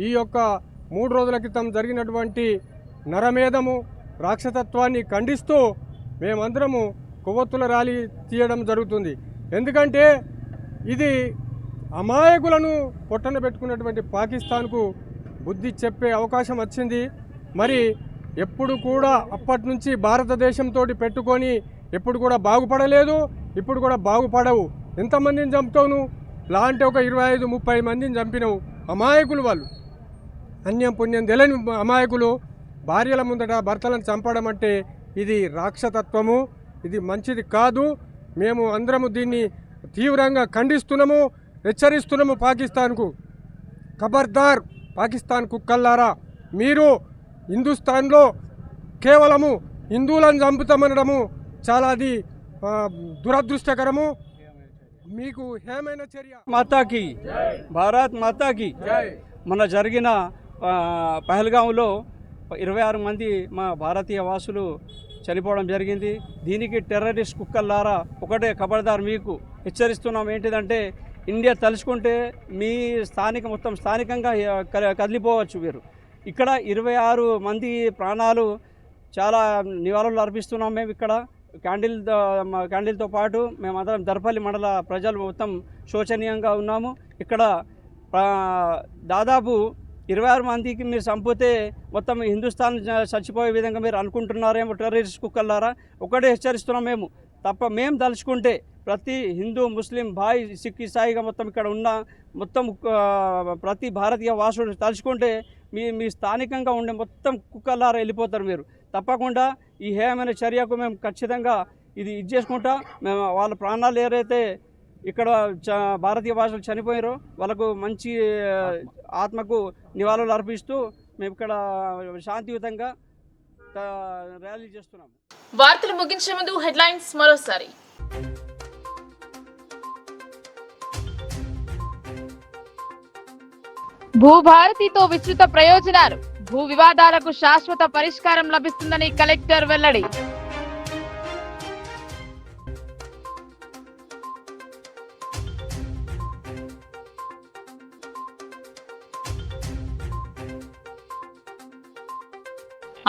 ఈ యొక్క 3 రోజుల క్రితం జరిగినటువంటి నరమేధము రాక్షసత్వాన్ని ఖండిస్తూ మేమందరము కొవ్వొత్తుల ర్యాలీ తీయడం జరుగుతుంది. ఎందుకంటే ఇది అమాయకులను పొట్టన పెట్టుకున్నటువంటి పాకిస్తాన్కు బుద్ధి చెప్పే అవకాశం వచ్చింది. మరి ఎప్పుడు కూడా అప్పటి నుంచి భారతదేశంతో పెట్టుకొని ఎప్పుడు కూడా బాగుపడలేదు, ఇప్పుడు కూడా బాగుపడవు. ఎంతమందిని చంపుతావు? లాంటి ఒక 25-30 మందిని చంపినవు. అమాయకులు వాళ్ళు, అన్యం పుణ్యం తెలియని అమాయకులు. భార్యల ముందట భర్తలను చంపడం అంటే ఇది రాక్షసత్వము, ఇది మంచిది కాదు. మేము అందరము దీన్ని తీవ్రంగా ఖండిస్తున్నాము, హెచ్చరిస్తున్నాము. పాకిస్తాన్కు ఖబర్దార్, పాకిస్తాన్ కుక్కల్లారా, మీరు హిందుస్థాన్లో కేవలము హిందువులను చంపుతామనడము చాలా అది దురదృష్టకరము. మీకు హేమైన చర్య. మాతాకి భారత్ మాతాకి మన జరిగిన పహల్గాంలో 26 మంది మా భారతీయ వాసులు చనిపోవడం జరిగింది. దీనికి టెర్రరిస్ట్ కుక్కల్లారా ఒకటే ఖబర్దార్ మీకు హెచ్చరిస్తున్నాం. ఏంటిదంటే ఇండియా తలుచుకుంటే మీ మొత్తం స్థానికంగా కదిలిపోవచ్చు. మీరు ఇక్కడ 26 మంది ప్రాణాలు చాలా నివాళులు అర్పిస్తున్నాం. మేము ఇక్కడ క్యాండిల్తో పాటు మేమందరం దర్పల్లి మండల ప్రజలు మొత్తం శోచనీయంగా ఉన్నాము. ఇక్కడ దాదాపు 26 మందికి మీరు చంపితే మొత్తం హిందుస్థాన్ చచ్చిపోయే విధంగా మీరు అనుకుంటున్నారేమో టెర్రరిస్ట్ కుక్కల్లారా. ఒకటే హెచ్చరిస్తున్నాం మేము తప్ప. మేము తలుచుకుంటే ప్రతి హిందూ ముస్లిం భాయ్ సిక్ ఇసాయిగా మొత్తం ఇక్కడ ఉన్న మొత్తం ప్రతి భారతీయ వాసుడు తలుచుకుంటే మీ స్థానికంగా ఉండే మొత్తం కుక్కల్లారా వెళ్ళిపోతారు మీరు. తప్పకుండా ఈ హేయమైన చర్యకు మేము ఖచ్చితంగా ఇది చేసుకుంటా. మేము వాళ్ళ ప్రాణాలు ఏదైతే ఇక్కడ భారతీయ వాసులు చనిపోయారో వాళ్ళకు మంచి ఆత్మకు నివాళులు అర్పిస్తూ మేము ఇక్కడ శాంతియుతంగా ర్యాలీ చేస్తున్నాము. వార్తలు ముగించే ముందు హెడ్లైన్స్ మరోసారి. భూభారతితో విస్తృత ప్రయోజనాలు. భూ వివాదాలకు శాశ్వత పరిష్కారం లభిస్తుందని కలెక్టర్ వెల్లడి.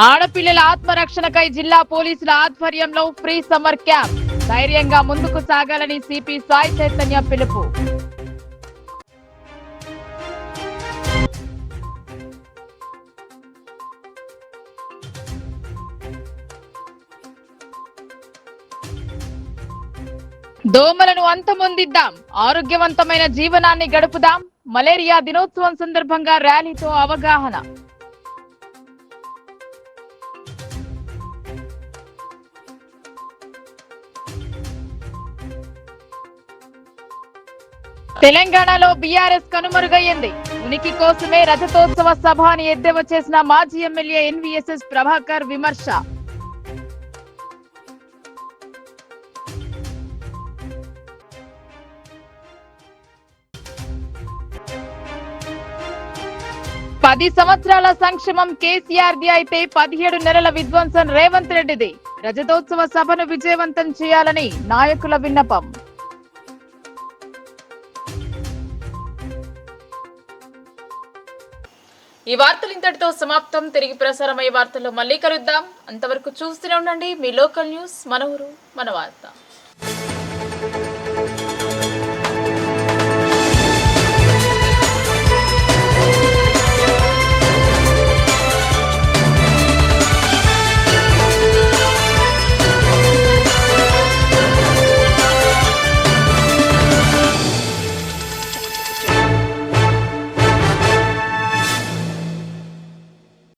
ఆడపిల్లల ఆత్మరక్షణకై జిల్లా పోలీసుల ఆధ్వర్యంలో ఫ్రీ సమ్మర్ క్యాంప్. ధైర్యంగా ముందుకు సాగాలని సిపి సాయి చైతన్య పిలుపు. దోమలను అంతమొందిద్దాం, ఆరోగ్యవంతమైన జీవనాన్ని గడుపుదాం. మలేరియా దినోత్సవం సందర్భంగా ర్యాలీతో అవగాహన. తెలంగాణలో బీఆర్ఎస్ కనుమరుగయ్యింది. ఉనికి కోసమే రజతోత్సవ సభ అని ఎద్దేవా చేసిన మాజీ ఎమ్మెల్యే ఎన్వీఎస్ఎస్ ప్రభాకర్ విమర్శ. పది సంవత్సరాల సంక్షేమం కేసీఆర్ది అయితే 17 నెలల విధ్వంసం రేవంత్ రెడ్డిది. రజతోత్సవ సభను విజయవంతం చేయాలని నాయకుల విన్నపం. ఈ వార్తలు ఇంతటితో సమాప్తం. తిరిగి ప్రసారమయ్యే వార్తల్లో మళ్ళీ కలుద్దాం. అంతవరకు చూస్తూనే ఉండండి మీ లోకల్ న్యూస్. మన ఊరు మన వార్త.